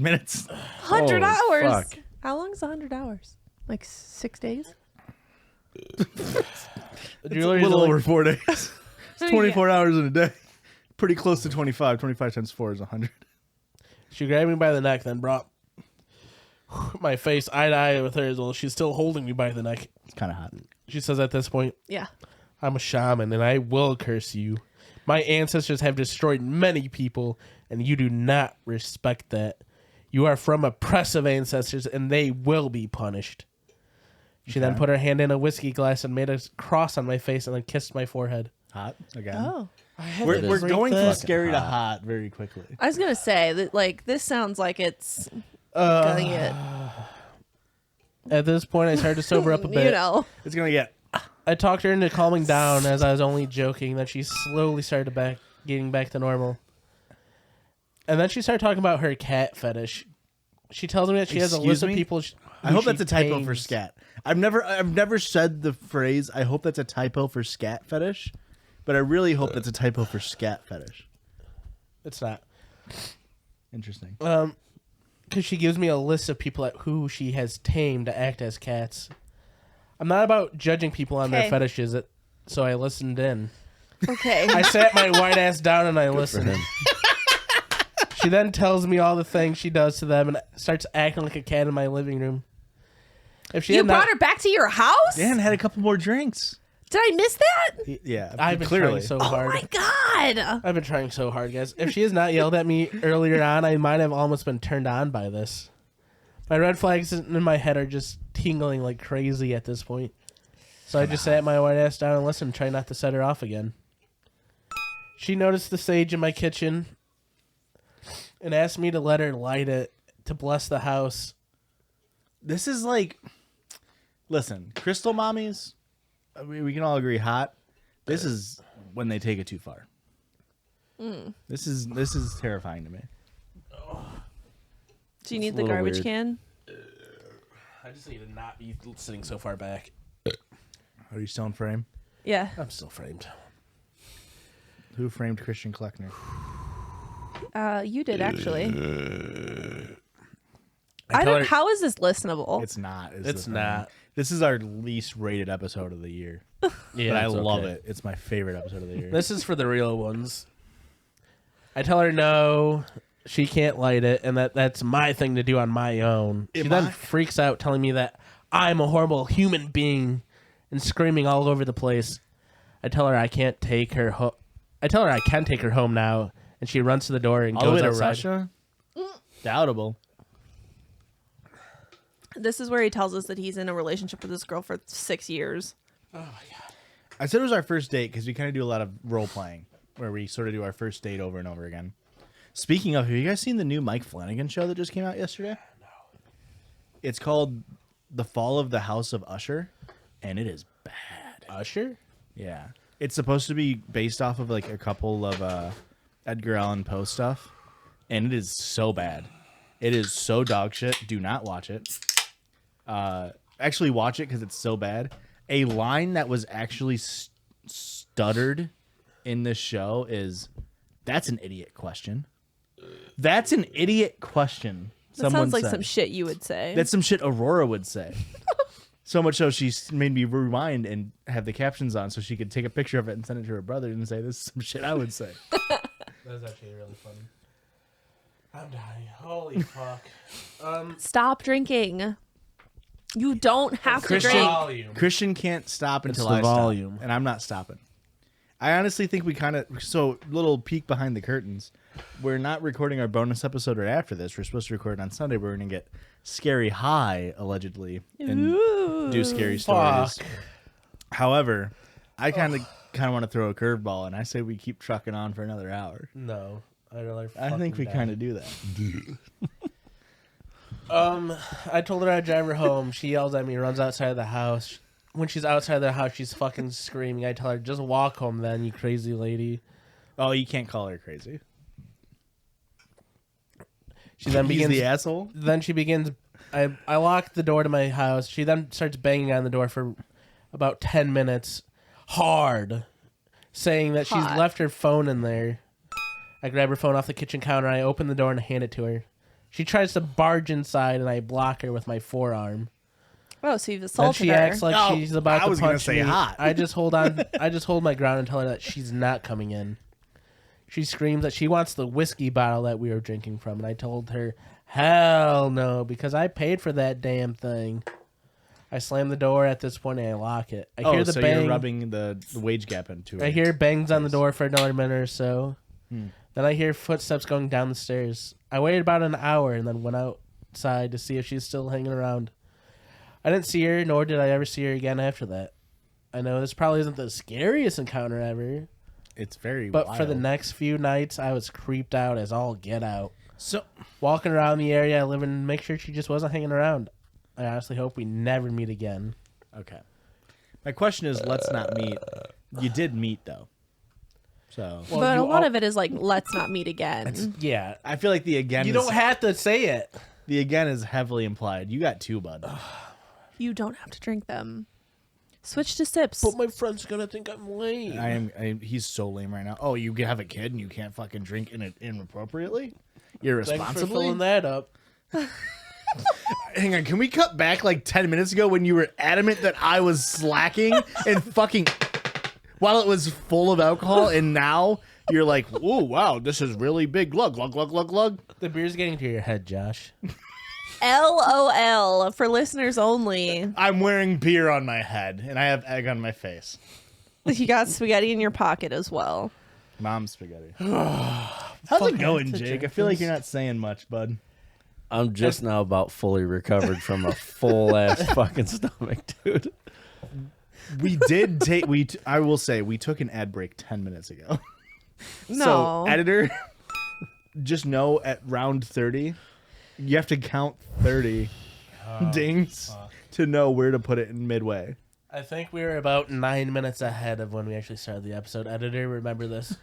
A: minutes.
B: 100
E: Holy
B: hours.
E: fuck.
B: How long is 100 hours? Like 6 days?
C: The
A: It's a
C: jewelry's
A: little
C: only-
A: over 4 days. It's 24 hours in a day. Pretty close to 25. 25 times 4 is 100.
C: She grabbed me by the neck, then brought my face eye to eye with hers while she's still holding me by the neck.
A: It's kind of hot.
C: She says at this point,
B: Yeah.
C: I'm a shaman and I will curse you. My ancestors have destroyed many people and you do not respect that. You are from oppressive ancestors and they will be punished. She then put her hand in a whiskey glass and made a cross on my face and then kissed my forehead.
A: Hot again.
B: Oh.
A: We're going from
E: fucking
A: scary to
E: hot.
A: hot very quickly.
B: I was going to say that, like, this sounds like it's gonna get,
C: At this point, I started to sober up a bit.
B: you know.
A: It's going to get...
C: I talked her into calming down as I was only joking. Then she slowly started getting back to normal. And then she started talking about her cat fetish. She tells me that she has a list of people.
A: I hope that's a typo for scat. I've never said the phrase, I hope that's a typo for scat fetish, but I really hope that's a typo for scat fetish.
C: It's not.
A: Interesting.
C: Because she gives me a list of people who she has tamed to act as cats. I'm not about judging people on their
B: Okay.
C: fetishes, so I listened in.
B: Okay.
C: I sat my white ass down and I listened.
E: him.
C: She then tells me all the things she does to them and starts acting like a cat in my living room. If she
B: You
C: had not,
B: brought her back to your house?
A: Dan had a couple more drinks.
B: Did I miss that?
A: Yeah,
C: I've been
A: clearly.
C: trying so
B: Oh
C: hard.
B: my god.
C: I've been trying so hard, guys. If she has not yelled at me earlier on, I might have almost been turned on by this. My red flags in my head are just tingling like crazy at this point. So I just sat my white ass down and listened, trying not to set her off again. She noticed the sage in my kitchen and asked me to let her light it to bless the house.
A: This is like, listen, crystal mommies, we can all agree hot. This is when they take it too far. This is terrifying to me.
B: Do you need
E: a
B: the
E: little
B: garbage
E: weird.
B: can?
C: I just need to not be sitting so far back.
A: Are you still in frame?
B: Yeah.
C: I'm still framed.
A: Who framed Christian Kleckner?
B: You did actually.
C: I tell her-
B: How is this listenable?
A: It's not. is
C: It's
A: the thing.
C: not.
A: This is our least rated episode of the year.
C: Yeah,
A: but I
C: it's
A: love
E: okay.
A: it. It's my favorite episode of the year.
C: This is for the real ones. I tell her no, she can't light it, and that's my thing to do on my own. She then freaks out, telling me that I'm a horrible human being, and screaming all over the place. I tell her I can't take her home. I tell her I can take her home now, and she runs to the door and
A: All the
C: goes
A: way to
C: outside.
A: Russia? Doubtable.
B: This is where he tells us that he's in a relationship with this girl for 6 years.
A: I said it was our first date because we kind of do a lot of role playing where we sort of do our first date over and over again. Speaking of, have you guys seen the new Mike Flanagan show that just came out yesterday? No. It's called The Fall of the House of Usher, and it is bad.
C: Usher?
A: Yeah. It's supposed to be based off of like a couple of Edgar Allan Poe stuff, and it is so bad. It is so dog shit. Do not watch it. Actually watch it because it's so bad. A line that was actually stuttered in this show is, "That's an idiot question." That's an idiot question.
B: That sounds like
A: said.
B: some shit you would say.
A: That's some shit Aurora would say. So much so she made me rewind and have the captions on so she could take a picture of it and send it to her brother and say, "This is some shit I would say."
C: That's actually really funny. I'm dying. Holy fuck.
B: Stop drinking. You don't have to
A: Christian-
B: drink.
C: Volume.
A: Christian can't stop until
C: the
A: I
C: volume.
A: stop, and I'm not stopping. I honestly think we kind of, so little peek behind the curtains. We're not recording our bonus episode right after this. We're supposed to record on Sunday. We're going to get scary high, allegedly, and do scary stories.
C: Fuck.
A: However, I kind of want to throw a curveball, and I say we keep trucking on for another hour.
C: No.
A: I think we kind of do that.
C: I told her I'd drive her home. She yells at me, runs outside of the house. When she's outside the house, she's fucking screaming. I tell her, just walk home then, you crazy lady.
A: Oh, you can't call her crazy.
C: She then
A: He's
C: begins.
A: the asshole.
C: Then she begins. I lock the door to my house. She then starts banging on the door for about 10 minutes, hard, saying that she's
B: Hot.
C: left her phone in there. I grab her phone off the kitchen counter. I open the door and hand it to her. She tries to barge inside, and I block her with my forearm.
B: Oh, so you've
C: Then
B: assaulted
C: she
B: her.
C: acts like
A: Oh,
C: she's about
A: I
C: to
A: was gonna
C: punch
A: say
C: me.
A: hot.
C: I just hold on. I just hold my ground and tell her that she's not coming in. She screams that she wants the whiskey bottle that we were drinking from, and I told her, hell no, because I paid for that damn thing. I slam the door at this point and I lock it. I hear the
A: so
C: bang.
A: you're rubbing the wage gap into it.
C: I hear bangs on the door for another minute or so. Then I hear footsteps going down the stairs. I waited about an hour and then went outside to see if she's still hanging around. I didn't see her, nor did I ever see her again after that. I know this probably isn't the scariest encounter ever,
A: It's very
C: but
A: wild.
C: for the next few nights, I was creeped out as all get out.
A: So
C: Walking around the area I live in, make sure she just wasn't hanging around. I honestly hope we never meet again.
A: okay. My question is, let's not meet. You did meet though. So
C: Well,
B: but a
C: you
B: lot
C: all-
B: of it is like, let's not meet again.
C: Yeah.
A: I feel like the again.
C: You
A: is,
C: don't have to say it.
A: the again is heavily implied. You got two, bud.
B: You don't have to drink them. Switch to sips.
C: But my friend's going to think I'm lame.
A: He's so lame right now. Oh, you have a kid and you can't fucking drink inappropriately,
C: Thanks for
A: irresponsibly.
C: filling that up.
A: Hang on, can we cut back like 10 minutes ago when you were adamant that I was slacking and fucking while it was full of alcohol, and now you're like, oh wow, this is really big. Glug glug glug glug glug.
C: The beer's getting to your head, Josh.
B: LOL for listeners only.
A: I'm wearing beer on my head and I have egg on my face.
B: You got spaghetti in your pocket as well.
A: Mom's spaghetti. How's it going, Jake? I feel like you're not saying much, bud.
E: I'm just now about fully recovered from a full ass fucking stomach, dude.
A: We did take I will say we took an ad break 10 minutes ago.
B: No.
A: So, editor, just know at round 30, you have to count 30 dings to know where to put it in midway.
C: I think we were about 9 minutes ahead of when we actually started the episode. Editor, remember this?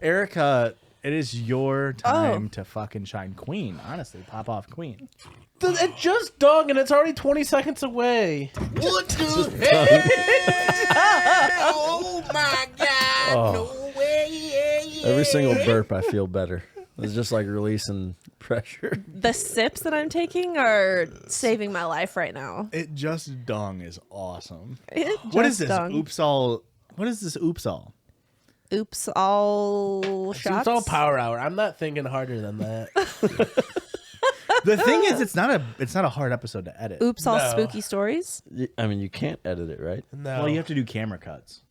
A: Erica, it is your time to fucking shine. Queen, honestly, pop off queen.
C: It just dug and it's already 20 seconds away.
D: What the hell? Oh my God!
E: Oh.
D: No way!
E: Every single burp, I feel better. It's just like releasing pressure.
B: The sips that I'm taking are saving my life right now.
A: It just dung is awesome.
B: What
A: Is this? Oops all. What is this oops all?
B: Oops, all shots.
C: It's all power hour. I'm not thinking harder than that.
A: The thing is, it's not a hard episode to edit.
B: Oops, all
C: No.
B: spooky stories.
E: I mean, you can't edit it, right?
C: No.
A: Well, you have to do camera cuts.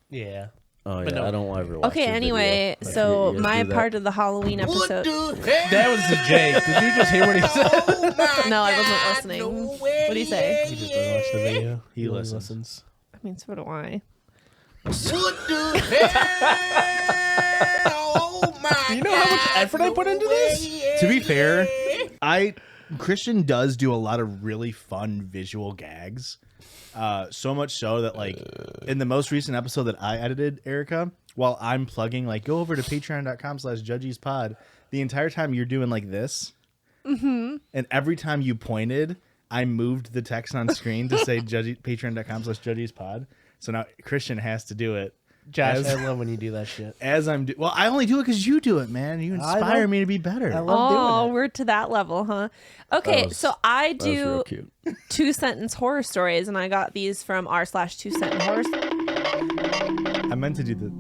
C: Yeah.
E: Oh,
C: But
E: yeah,
C: no.
E: I don't ever watch
B: Okay,
E: your
B: anyway,
E: video. Like,
B: so
E: you guys
B: my
E: do that?
B: part of the Halloween
D: What
B: episode.
D: the hell?
C: That was the Jake. Did you just hear what he said?
D: Oh my
B: No, I wasn't
D: God,
B: listening.
D: no way,
B: What'd he say?
C: He just doesn't watch the video.
A: He
C: only
A: listens.
B: I mean, so do I.
D: What the hell? Oh my
C: You know how much effort I put into this?
A: To be fair, Christian does do a lot of really fun visual gags. So much so that like in the most recent episode that I edited, Erica, while I'm plugging like go over to patreon.com/judgiespod, the entire time you're doing like this. Mm-hmm. And every time you pointed, I moved the text on screen to say patreon.com/judgiespod. So now Christian has to do it.
C: Josh,
A: As-
C: I love when you do that shit.
A: As I'm well, I only do it because you do it, man. You inspire me to be better.
C: I love
B: Oh,
C: doing it.
B: we're to that level, huh? Okay, so I
E: That was real
B: do
E: cute.
B: 2-sentence horror stories, and I got these from r/2-sentence horror.
A: I meant to do that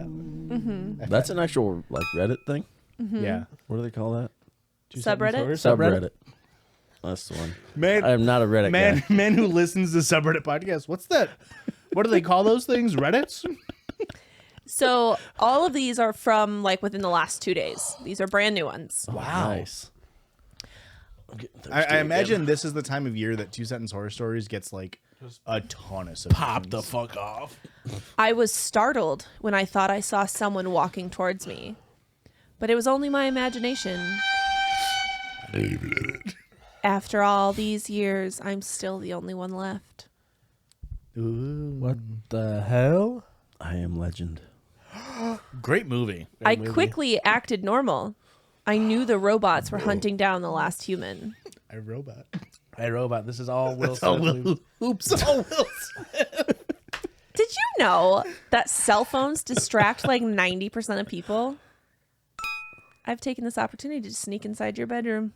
A: one.
E: That's an actual like Reddit thing.
A: Yeah.
E: What do they call that?
B: Subreddit?
E: Subreddit. That's the one.
A: Man,
E: I am not a Reddit guy.
A: man who listens to subreddit podcasts. What's that? What do they call those things? Reddits?
B: So all of these are from like within the last 2 days. These are brand new ones.
A: Wow.
E: Nice. I'm getting thirsty
A: I
E: again.
A: imagine this is the time of year that 2-sentence horror stories gets like a ton of
C: Pop the
A: submissions.
C: fuck off.
B: I was startled when I thought I saw someone walking towards me, but it was only my imagination. After all these years, I'm still the only one left.
A: Ooh.
C: What the hell?
E: I Am Legend.
A: Great movie.
B: I quickly acted normal. I knew the robots were hunting down the last human.
A: I Robot.
C: Hey, Robot, this is all Will
A: Oh,
C: Smith.
A: oops. Oh, Will.
B: Did you know that cell phones distract like 90% of people? I've taken this opportunity to sneak inside your bedroom.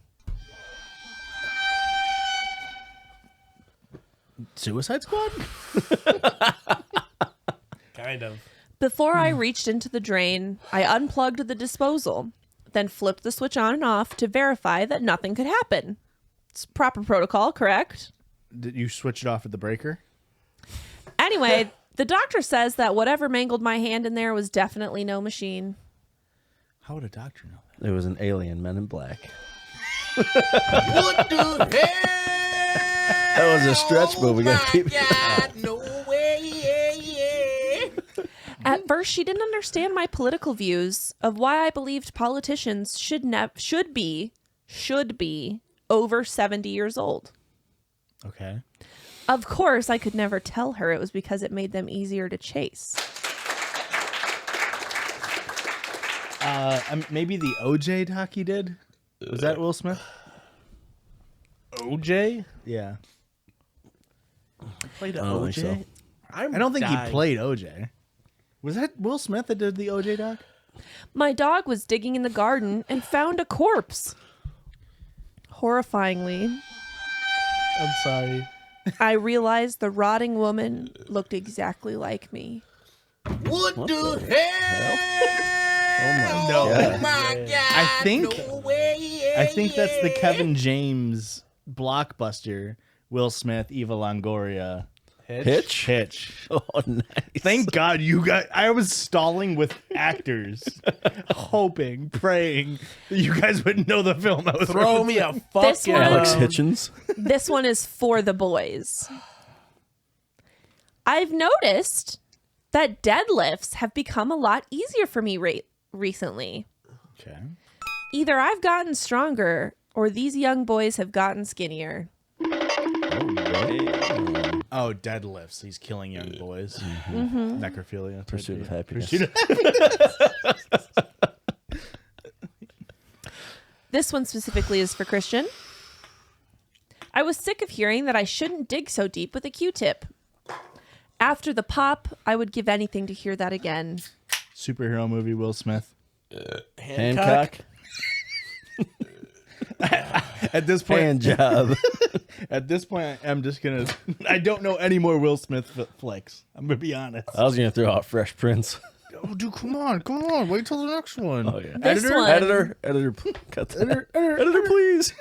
A: Suicide Squad?
C: Kind of.
B: Before I reached into the drain, I unplugged the disposal, then flipped the switch on and off to verify that nothing could happen. It's proper protocol, correct?
A: Did you switch it off at the breaker?
B: Anyway, the doctor says that whatever mangled my hand in there was definitely no machine.
A: How would a doctor know that?
E: It was an alien Men in Black.
D: What the hell?
E: That was a stretch, but we got to keep
D: God, no way.
B: At first, she didn't understand my political views of why I believed politicians should be over 70 years old.
A: Okay.
B: Of course, I could never tell her it was because it made them easier to chase.
A: Maybe the OJ doc he did? Was that Will Smith?
C: OJ?
A: Yeah.
C: Played
E: I don't think so.
C: OJ?
A: I don't think he played OJ. Was that Will Smith that did the OJ doc?
B: My dog was digging in the garden and found a corpse. Horrifyingly,
C: I'm sorry.
B: I realized the rotting woman looked exactly like me.
D: What the hell?
E: Oh my
A: No.
E: God.
D: Oh my God.
A: I think that's the Kevin James blockbuster. Will Smith, Eva Longoria. Hitch.
E: Oh, nice.
A: Thank God you got. I was stalling with actors, hoping, praying that you guys wouldn't know the film. I was
C: Throw me a
B: This
C: fucking
B: one-
E: Alex Hitchens.
B: This one is for the boys. I've noticed that deadlifts have become a lot easier for me recently.
A: Okay.
B: Either I've gotten stronger or these young boys have gotten skinnier.
A: Oh, deadlifts. He's killing young boys. Necrophilia.
E: Pursuit of happiness.
B: This one specifically is for Christian. I was sick of hearing that I shouldn't dig so deep with a Q-tip. After the pop, I would give anything to hear that again.
A: Superhero movie. Will Smith.
E: Hancock.
A: At this point,
E: Hand job.
A: At this point, I'm just gonna. I don't know any more Will Smith flicks. I'm gonna be honest.
E: I was going to throw out Fresh Prince.
A: Oh, dude, come on! Wait till the next one.
E: Oh, yeah.
B: This one-
E: Editor, cut that. Editor, please.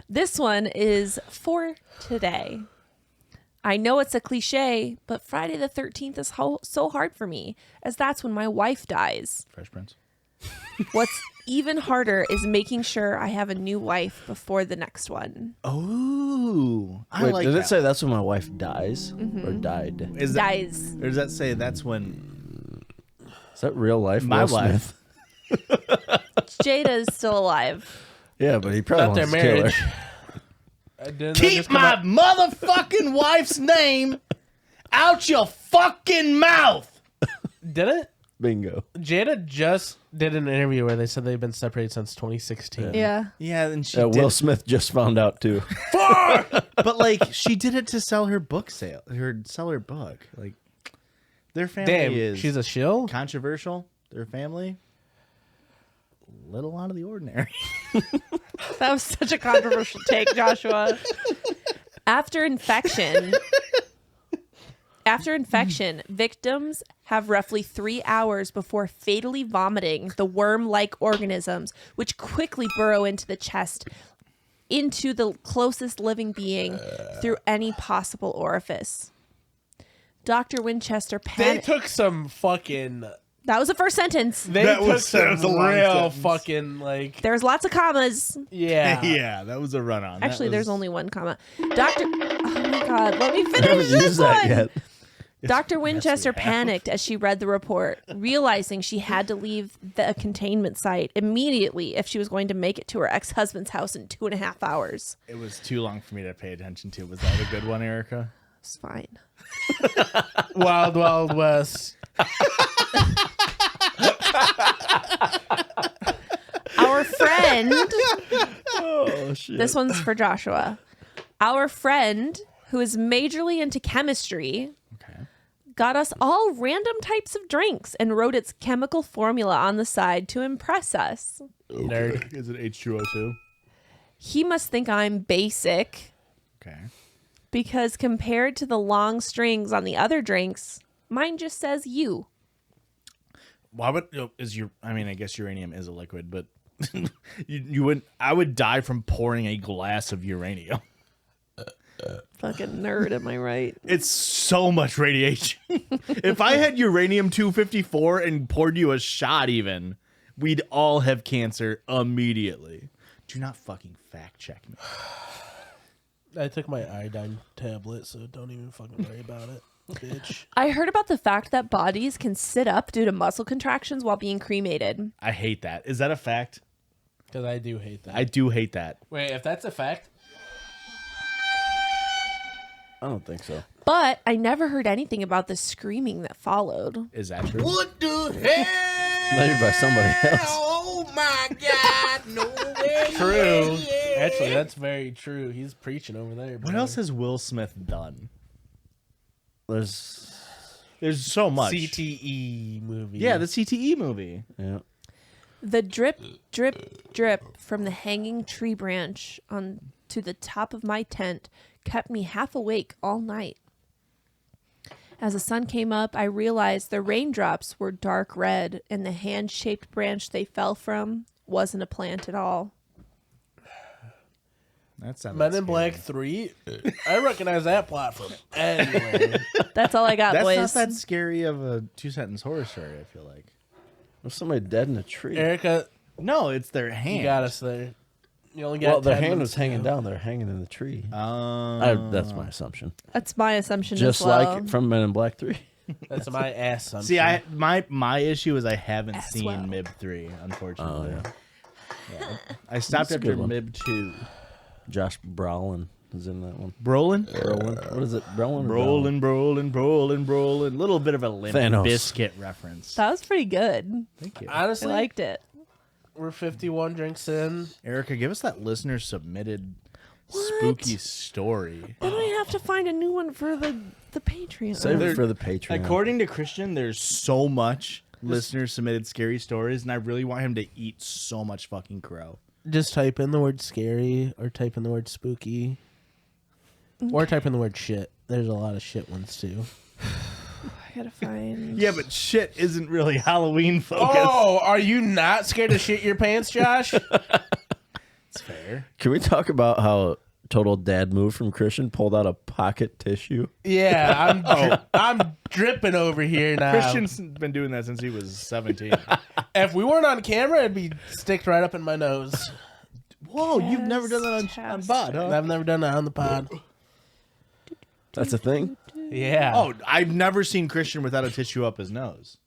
B: This one is for today. I know it's a cliche, but Friday the 13th is so hard for me, as that's when my wife dies.
A: Fresh Prince.
B: What's even harder is making sure I have a new wife before the next one.
A: Oh, I
E: Wait,
A: like
E: did
A: that.
E: it say that's when my wife dies or died?
A: Is that,
B: Dies.
A: or does that say that's when
E: Is that real life?
A: my
E: Will Smith?
A: wife?
B: Jada is still alive.
E: Yeah, but he probably
C: Not their
E: wants to kill
C: marriage.
E: her.
C: Didn't they just
A: Keep
C: come
A: my
C: out-
A: motherfucking wife's name out your fucking mouth.
C: Did it?
E: Bingo.
C: Jada just did an interview where they said they've been separated since 2016.
B: Yeah.
A: Yeah, and she
E: Will Smith just found out too.
A: but like she did it to sell her book sell her book. Like their family
C: Damn,
A: is
C: she's a shill?
A: controversial. Their family, little out of the ordinary.
B: That was such a controversial take, Joshua. After infection, victims have roughly 3 hours before fatally vomiting the worm-like organisms, which quickly burrow into the chest, into the closest living being through any possible orifice. Dr. Winchester
C: They
B: panicked.
C: took some fucking...
B: That was the first sentence.
C: They
A: That
C: took
A: was
C: some
A: a long
C: real
A: sentence.
C: fucking, like...
B: There's lots of commas.
C: Yeah.
A: Yeah, that was a run on.
B: Actually, there's only one comma. Oh my God, let me
E: I haven't
B: finish this
E: used that
B: one.
E: yet.
B: Dr. Winchester
A: we have.
B: panicked as she read the report, realizing she had to leave the containment site immediately if she was going to make it to her ex-husband's house in 2.5 hours.
A: It was too long for me to pay attention to. Was that a good one, Erika?
B: It's fine.
C: Wild Wild West.
B: Our friend,
E: Oh shit.
B: this one's for Joshua. Our friend, who is majorly into chemistry,
A: Okay.
B: got us all random types of drinks and wrote its chemical formula on the side to impress us.
C: Nerd.
A: Is it H2O2?
B: He must think I'm basic
A: Okay.
B: because compared to the long strings on the other drinks, mine just says you.
A: why would I mean, I guess uranium is a liquid, but you wouldn't. I would die from pouring a glass of uranium.
B: Fucking nerd, am I right?
A: It's so much radiation. If I had uranium-254 and poured you a shot, even, we'd all have cancer immediately. Do not fucking fact check me.
C: I took my iodine tablet, so don't even fucking worry about it, bitch.
B: I heard about the fact that bodies can sit up due to muscle contractions while being cremated.
A: I hate that. Is that a fact?
C: Because I do hate that.
A: I do hate that.
C: Wait, if that's a fact,
E: I don't think so.
B: But I never heard anything about the screaming that followed.
A: Is that true?
D: What the hell?
E: Maybe by somebody else.
D: Oh my God! No way!
C: true.
D: Yeah.
C: Actually, that's very true. He's preaching over there.
A: What else has Will Smith done?
E: There's
A: so much.
C: CTE movie?
A: Yeah, the CTE movie.
E: yeah.
B: The drip, drip, drip from the hanging tree branch onto the top of my tent kept me half awake all night. As the sun came up, I realized the raindrops were dark red, and the hand-shaped branch they fell from wasn't a plant at all.
A: That sounds
C: Men in
A: scary.
C: Black 3? I recognize that plot from anywhere.
B: That's all I got,
A: That's
B: boys.
A: not that scary of a 2-sentence horror story, I feel like.
E: There's somebody dead in a tree.
C: Erika,
A: No, it's their hand.
C: you got us there. You only got
E: Well, their
C: 10
E: hand
C: minutes
E: was hanging
C: to go.
E: down. They're hanging in the tree. That's my assumption.
B: That's my assumption
E: Just
B: as well.
E: like from Men in Black 3.
C: That's my ass assumption.
A: See, my issue is I haven't
B: As
A: seen
B: well.
A: MIB 3, unfortunately.
E: Oh, yeah.
A: I stopped
E: That's a
A: after
E: good one.
A: MIB 2.
E: Josh Brolin is in that one.
A: Brolin?
E: What is it? Brolin? or
A: Brolin. Little bit of a Limp
E: Thanos.
A: Biscuit reference.
B: That was pretty good.
A: Thank you.
B: I
C: Honestly,
B: liked it.
C: we're 51 drinks in.
A: Erica, give us that listener submitted spooky story.
B: Then I have to find a new one for the Patreon.
E: Save
A: There-
E: it for the Patreon.
A: According to Christian, there's so much listener submitted scary stories, and I really want him to eat so much fucking crow.
C: Just type in the word scary or type in the word spooky. Or type in the word shit. There's a lot of shit ones too.
B: I gotta find.
A: Yeah, but shit isn't really Halloween focused.
C: Oh, are you not scared to shit your pants, Josh?
A: It's fair.
E: Can we talk about how total dad move from Christian pulled out a pocket tissue?
C: Yeah, I'm dripping over here now.
A: Christian's been doing that since he was 17.
C: If we weren't on camera, it'd be sticked right up in my nose.
A: Whoa, you've never done that on pod, huh?
C: I've never done that on the pod.
E: That's a thing?
C: Yeah.
A: Oh, I've never seen Christian without a tissue up his nose.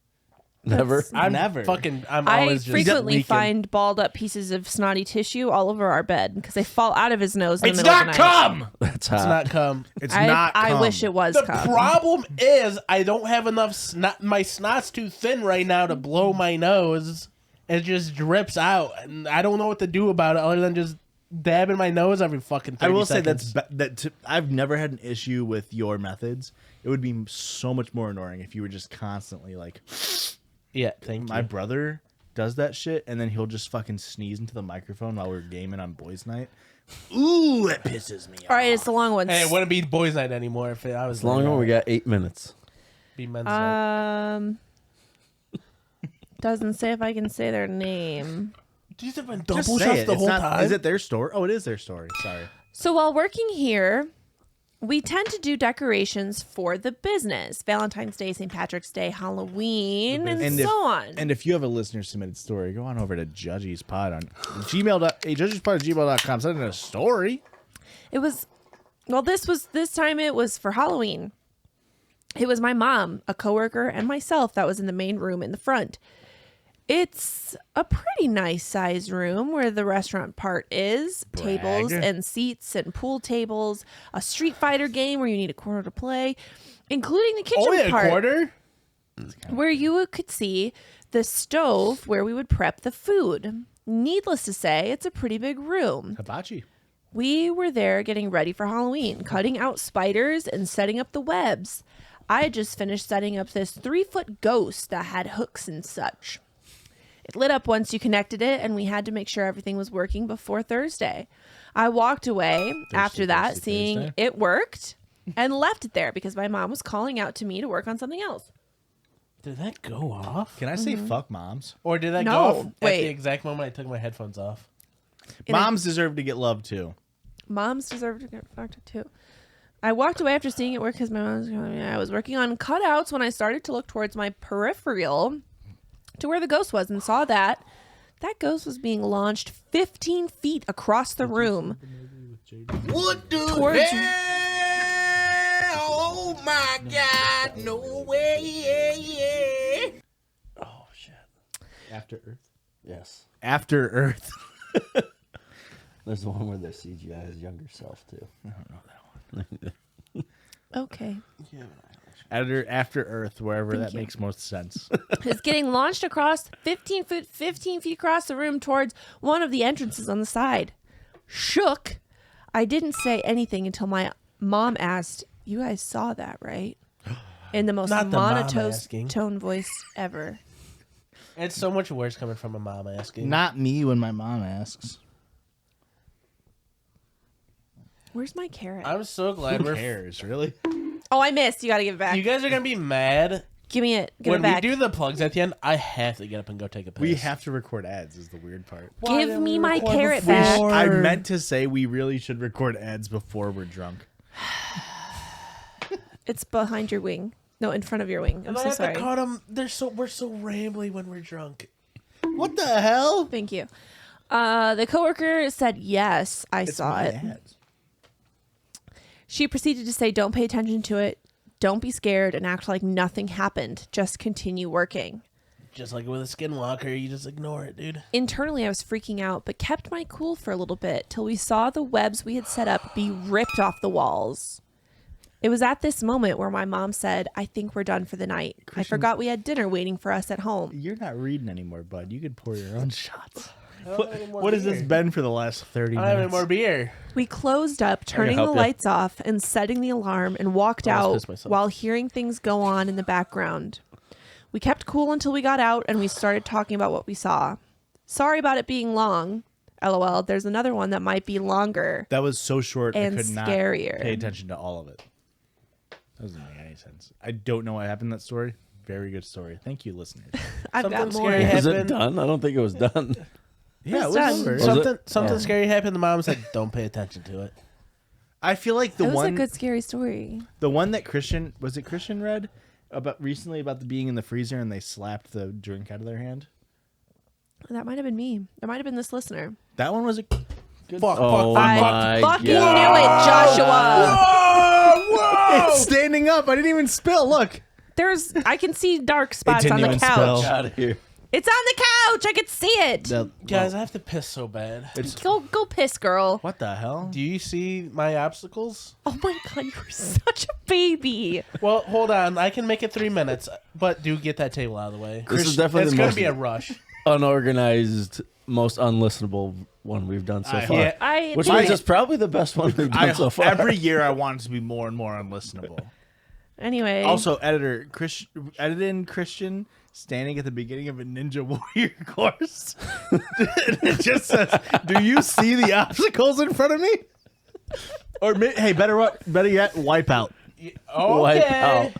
E: Never?
C: I'm
A: never.
C: I'm
B: I
C: always just
B: frequently
A: leaking.
B: find balled up pieces of snotty tissue all over our bed because they fall out of his nose in
A: It's
B: the middle
A: not
B: of the night.
A: cum.
E: That's hot.
C: It's not cum.
A: It's
B: I,
A: not.
B: I
A: cum.
B: wish it was
C: The
B: cum.
C: problem is I don't have enough snot. My snot's too thin right now to blow my nose. It just drips out, and I don't know what to do about it other than just dabbing my nose every fucking 30
A: I will
C: seconds.
A: say I've never had an issue with your methods. It would be so much more annoying if you were just constantly like.
C: Yeah, thank
A: My
C: you.
A: brother does that shit, and then he'll just fucking sneeze into the microphone while we're gaming on boys' night. Ooh, that pisses me off.
B: All right, it's the long ones.
C: Hey, it wouldn't be boys' night anymore if I was
E: As long as we got 8 minutes.
C: be men's night.
B: Doesn't say if I can say their name.
C: These have been
A: Just
C: double
A: say
C: shots
A: it.
C: the
A: It's
C: whole
A: not-
C: time.
A: Is it their story? Oh, it is their story. Sorry.
B: So while working here, we tend to do decorations for the business. Valentine's Day, St. Patrick's Day, Halloween, and so on.
A: And if you have a listener submitted story, go on over to Judgies Pod on judgiespod@gmail.com. Send in a story.
B: It was, well, this time it was for Halloween. It was my mom, a coworker, and myself that was in the main room in the front. It's a pretty nice sized room where the restaurant part is.
A: Brag.
B: Tables and seats and pool tables, a Street Fighter game where you need a quarter to play, including the kitchen
C: Only a
B: part
C: quarter?
B: where you could see the stove where we would prep the food. Needless to say, it's a pretty big room.
A: Hibachi.
B: We were there getting ready for Halloween, cutting out spiders and setting up the webs. I had just finished setting up this 3-foot ghost that had hooks and such. It lit up once you connected it, and we had to make sure everything was working before Thursday. I walked away after that, seeing
A: Thursday.
B: it worked, and left it there because my mom was calling out to me to work on something else.
C: Did that go off?
A: Can I say fuck moms?
C: Or did that
B: No,
C: go off at
B: wait.
C: the exact moment I took my headphones off?
A: Moms deserve to get love too.
B: Moms deserve to get fucked too. I walked away after seeing it work because my mom was going, I was working on cutouts when I started to look towards my peripheral to where the ghost was and saw that ghost was being launched 15 feet across the room.
D: What the
B: Towards-
D: hell? Oh my God! No way!
E: Oh shit.
A: After Earth.
E: Yes.
A: After Earth.
E: There's the one where they CGI his younger self too. I don't know that one.
B: Okay.
A: Editor After Earth, wherever
B: Thank
A: that
B: you.
A: makes most sense.
B: Is getting launched across 15 feet across the room towards one of the entrances on the side. Shook. I didn't say anything until my mom asked, "You guys saw that, right?" In the most
C: Not the mom asking.
B: monotone voice ever.
C: It's so much worse coming from a mom asking.
A: Not me when my mom asks.
B: Where's my carrot?
C: I'm so glad
A: Who
C: we're.
A: cares, really?
B: Oh, I missed. You got to give it back.
C: You guys are gonna be mad
B: Give me it. Give
C: when
B: it back.
C: we do the plugs at the end. I have to get up and go take a piss.
A: We have to record ads is the weird part.
B: Give me my carrot back.
A: I meant to say we really should record ads before we're drunk.
B: It's behind your wing. No, in front of your wing. I'm
C: And I
B: so
C: have
B: sorry.
C: to cut 'em. We're so rambly when we're drunk.
A: What the hell?
B: Thank you. The coworker said, yes, I saw it. She proceeded to say, don't pay attention to it. Don't be scared and act like nothing happened. Just continue working.
C: Just like with a skinwalker, you just ignore it, dude.
B: Internally, I was freaking out, but kept my cool for a little bit till we saw the webs we had set up be ripped off the walls. It was at this moment where my mom said, I think we're done for the night. I forgot we had dinner waiting for us at home.
A: You're not reading anymore, bud. You could pour your own shots.
C: don't have any more
A: What has this
C: beer.
A: been for the last 30
C: I don't have any
A: minutes?
C: more beer.
B: We closed up, turning the
E: help ya?
B: lights off and setting the alarm and walked
C: I almost
B: out
C: pissed myself.
B: while hearing things go on in the background. We kept cool until we got out and we started talking about what we saw. Sorry about it being long. LOL, there's another one that might be longer.
A: That was so short,
B: And
A: I could not
B: scarier.
A: pay attention to all of it. That doesn't make any sense. I don't know what happened in that story. Very good story. Thank you, listeners.
B: I've
C: Something
B: got more.
C: scary
E: Was it
C: happened.
E: done? I don't think it was done.
A: Yeah, it was
B: done.
A: over.
C: Something scary happened. The mom said, "Don't pay attention to it."
A: I feel like
B: It
A: the
B: was a
A: one
B: good scary story.
A: the one that Christian read about recently about the being in the freezer and they slapped the drink out of their hand.
B: That might have been me. That might have been this listener.
A: That one was a good
C: Fuck,
E: Oh
C: fuck,
B: I
E: my
B: fucking
E: God.
B: knew it, Joshua.
A: It's standing up. I didn't even spill. Look.
B: I can see dark spots
A: didn't
B: on the
A: even
B: couch.
A: spill.
E: Get out of here.
B: It's on the couch. I could see it.
C: Guys, I have to piss so bad.
B: Go piss, girl.
A: What the hell?
C: Do you see my obstacles?
B: Oh my god, you're such a baby.
C: Well, hold on. I can make it 3 minutes, but do get that table out of the way.
E: This is definitely
C: It's
E: the
C: going
E: most
C: to be a rush.
E: unorganized, most unlistenable one we've done so far.
C: Yeah.
E: Which means it's probably the best one we've done so far.
A: Every year I want it to be more and more unlistenable.
B: Anyway.
A: Also, edited in Christian standing at the beginning of a Ninja Warrior course. It just says, "Do you see the obstacles in front of me?" Or hey, better yet, Wipeout.
E: Wipe out.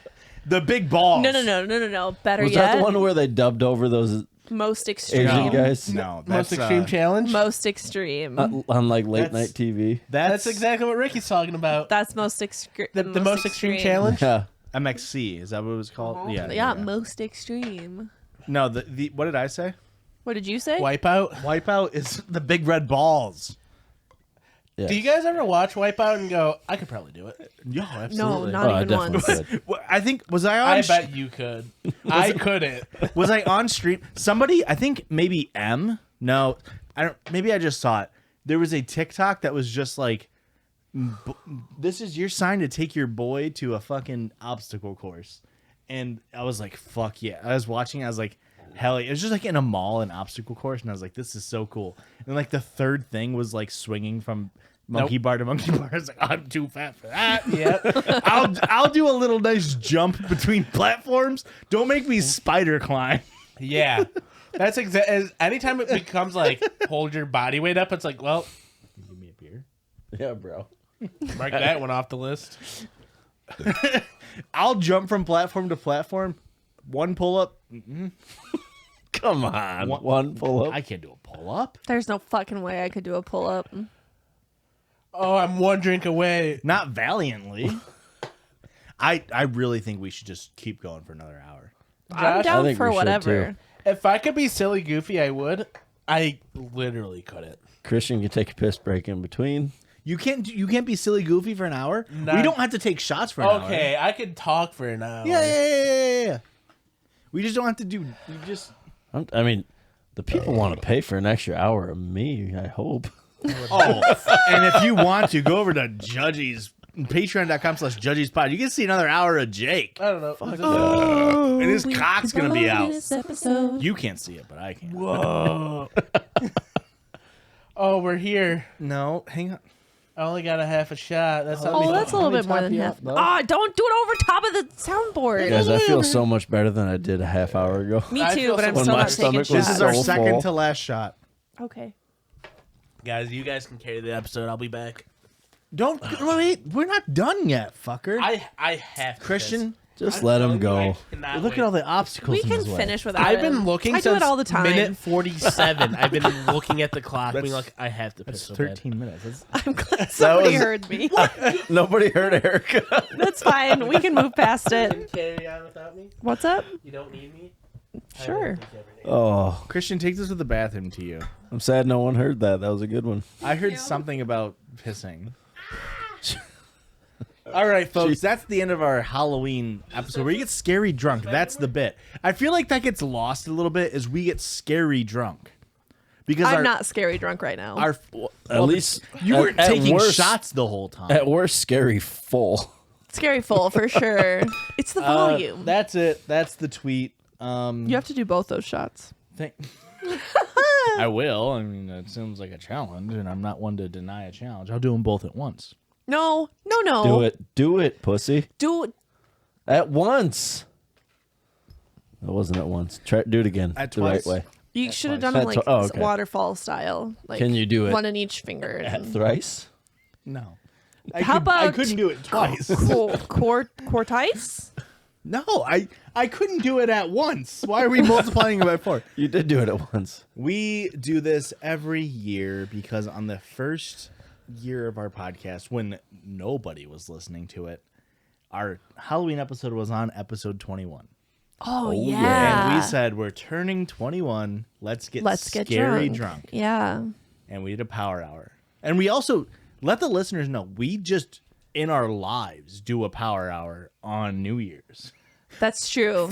A: The big balls.
B: No. Better
E: Was
B: yet.
E: that the one where they dubbed over those
B: Most extreme.
E: Asian guys
A: No,
C: Most
A: that's
C: extreme challenge.
B: Most extreme.
E: on like late
A: That's-
E: night TV?
C: That's exactly what Ricky's talking about.
B: That's most extreme.
C: The most extreme challenge.
E: Yeah.
A: MXC. Is that what it was called? Yeah.
B: Yeah, most extreme.
A: No, the what did I say?
B: What did you say?
C: Wipeout.
A: Wipeout is the big red balls.
E: Yes.
C: Do you guys ever watch Wipeout and go, "I could probably do it"?
A: Yeah,
B: No,
A: absolutely.
B: not
E: I
B: even
E: definitely
B: once.
E: could.
A: Well, I think was I on?
C: I bet you could. I couldn't.
A: Was I on stream? Somebody, I think maybe M. No, I don't. Maybe I just saw it. There was a TikTok that was just like, "This is your sign to take your boy to a fucking obstacle course," and I was like, "Fuck yeah!" I was watching. I was like, "Hell yeah!" It was just like in a mall, an obstacle course, and I was like, "This is so cool." And like the third thing was like swinging from monkey bar to monkey bar. I was like, "I'm too fat for that."
C: Yep.
A: I'll do a little nice jump between platforms. Don't make me spider climb.
C: Yeah. That's exactly. Anytime it becomes like hold your body weight up, it's like, well,
A: Give me a beer.
E: Yeah, bro.
C: mark that one off the list.
A: I'll jump from platform to platform, One pull up.
E: Come on. One pull up.
A: I can't do a pull up.
B: There's no fucking way I could do a pull up.
C: Oh, I'm one drink away.
A: Not valiantly. I really think we should just keep going for another hour.
B: I'm
E: I
B: down
E: think
B: for
E: we should,
B: whatever.
E: too.
C: If I could be silly goofy, I would. I literally couldn't.
E: Christian can take a piss break in between.
A: You can't be silly goofy for an hour.
C: Nah.
A: We don't have to take shots for an hour.
C: Okay, I could talk for an hour.
A: Yeah. We just don't have to do. We just.
E: I mean, the people want to pay for an extra hour of me, I hope.
A: Oh, and if you want to, go over to Judgies, patreon.com/judgiespod. You can see another hour of Jake.
C: I don't know.
A: And his cock's going to be out.
B: Episode.
A: You can't see it, but I can.
C: Whoa. Oh, we're here.
A: No, hang on.
C: I only got a half a shot. That's not
B: Oh, that's a little bit more than half. Ah, don't do it over top of the soundboard.
E: Guys, I feel so much better than I did a half hour ago.
B: Me
C: I
B: too,
C: feel
B: but I'm
C: so-
B: still
E: When my
B: not taking
E: stomach was
A: This is our
B: shots.
E: so
A: second
E: full.
A: to last shot.
B: Okay.
C: Guys, you guys can carry the episode. I'll be back.
A: Don't wait. We're not done yet, fucker.
C: I have to
A: Christian,
E: Just let him go.
A: look at all the obstacles.
B: We
A: in
B: can
A: his way.
B: finish without
C: I've
B: it.
C: been looking
B: I
C: since
B: do it all the time.
C: minute 47. I've been looking at the clock, being like, I have to piss
A: That's
C: so bad.
A: 13 minutes. That's,
B: I'm glad somebody
E: was-
B: heard me.
E: Nobody heard Erika.
B: That's fine. We can move past
C: You
B: it.
C: can carry on without me?
B: What's up?
C: You don't need me?
B: Sure.
E: Oh,
A: Christian, take this to the bathroom to you.
E: I'm sad no one heard that. That was a good one.
A: I heard something about pissing. All right, folks, that's the end of our Halloween episode where you get scary drunk. That's the bit. I feel like that gets lost a little bit as we get scary drunk. Because
B: I'm not scary drunk right now.
E: At least
A: you weren't
E: at
A: taking
E: worst-
A: shots the whole time.
E: At worst, scary full.
B: Scary full for sure. It's the volume.
A: That's it. That's the tweet.
B: You have to do both those shots.
A: I will. I mean, it seems like a challenge, and I'm not one to deny a challenge. I'll do them both at once.
B: No.
E: Do it, pussy.
B: Do it.
E: At once. It wasn't at once. Do it again.
A: At
E: the
A: twice.
E: right way.
B: You should have
A: twice.
B: done them like
E: That's- oh, okay.
B: waterfall style. Like
E: Can you do it
B: one in each finger?
E: At thrice.
A: No.
B: How about
A: I couldn't do it twice.
B: Quartice?
A: No, I couldn't do it at once. Why are we multiplying it by 4?
E: You did do it at once.
A: We do this every year because on the first year of our podcast, when nobody was listening to it, our Halloween episode was on episode 21.
B: Oh
A: And
B: yeah.
A: we said, we're turning 21. Let's get
B: get
A: scary
B: drunk.
A: drunk.
B: Yeah.
A: And we did a power hour. And we also let the listeners know we just in our lives do a power hour on New Year's
B: That's true.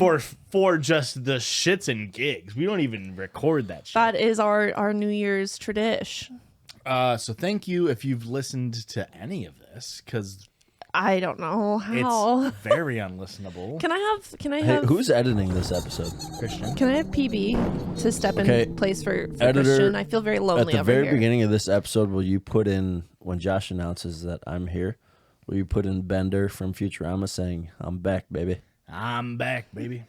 A: for just the shits and gigs. We don't even record that shit.
B: That is our New Year's tradition.
A: So thank you if you've listened to any of this, because
B: I don't know how.
A: it's very unlistenable.
B: Can I
E: Hey,
B: have
E: who's editing this episode?
A: Christian.
B: Can I have PB to step
E: Okay.
B: in place for
E: Editor,
B: Christian? I feel very
E: At
B: lonely
E: the
B: over
E: very
B: here.
E: beginning of this episode, will you put in, when Josh announces that I'm here, will you put in Bender from Futurama saying, I'm back, baby?
A: I'm back, baby.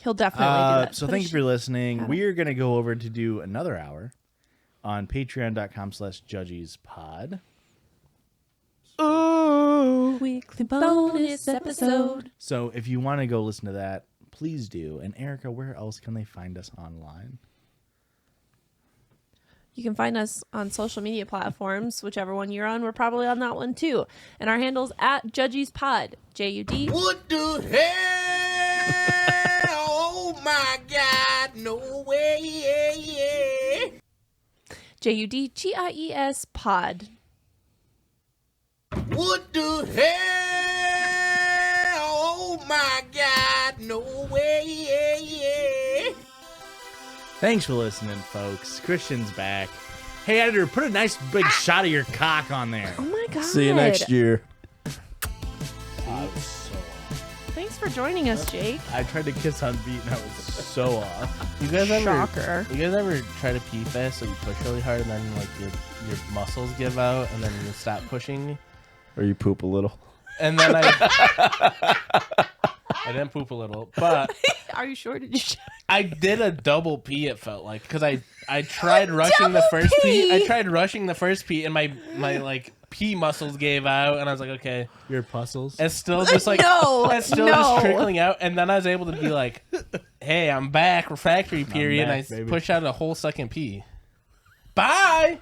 B: He'll definitely do that.
A: So
B: Put a
A: thank you for listening.
B: Got it.
A: We are going to go over to do another hour on patreon.com/judgiespod.
B: weekly bonus episode.
A: So if you want to go listen to that, please do. And Erika, where else can they find us online?
B: You can find us on social media platforms, whichever one you're on. We're probably on that one too. And our handle's at Judgies Pod. JUD.
D: What the hell? Oh my God, no way.
B: JUDGIES Pod.
D: What the hell? Oh my God, no way.
A: Thanks for listening, folks. Christian's back. Hey, editor, put a nice big shot of your cock on there.
B: Oh my God.
E: See you next year.
B: Thanks for joining us, Jake.
A: I tried to kiss on beat and I was so off.
C: You guys
B: Shocker.
C: You guys ever try to pee fast so you push really hard and then like your muscles give out and then you stop pushing?
E: Or you poop a little.
C: And then I didn't poop a little, but
B: Are you sure? Did you check?
C: I did a double pee. It felt like because I tried rushing the first pee. I tried rushing the first pee and my like pee muscles gave out, and I was like, okay.
A: Your puzzles.
C: It's still just like it's still just trickling out, and then I was able to be like, "Hey, I'm back, refractory period."
A: back,
C: and I
A: baby.
C: push out a whole second pee. Bye.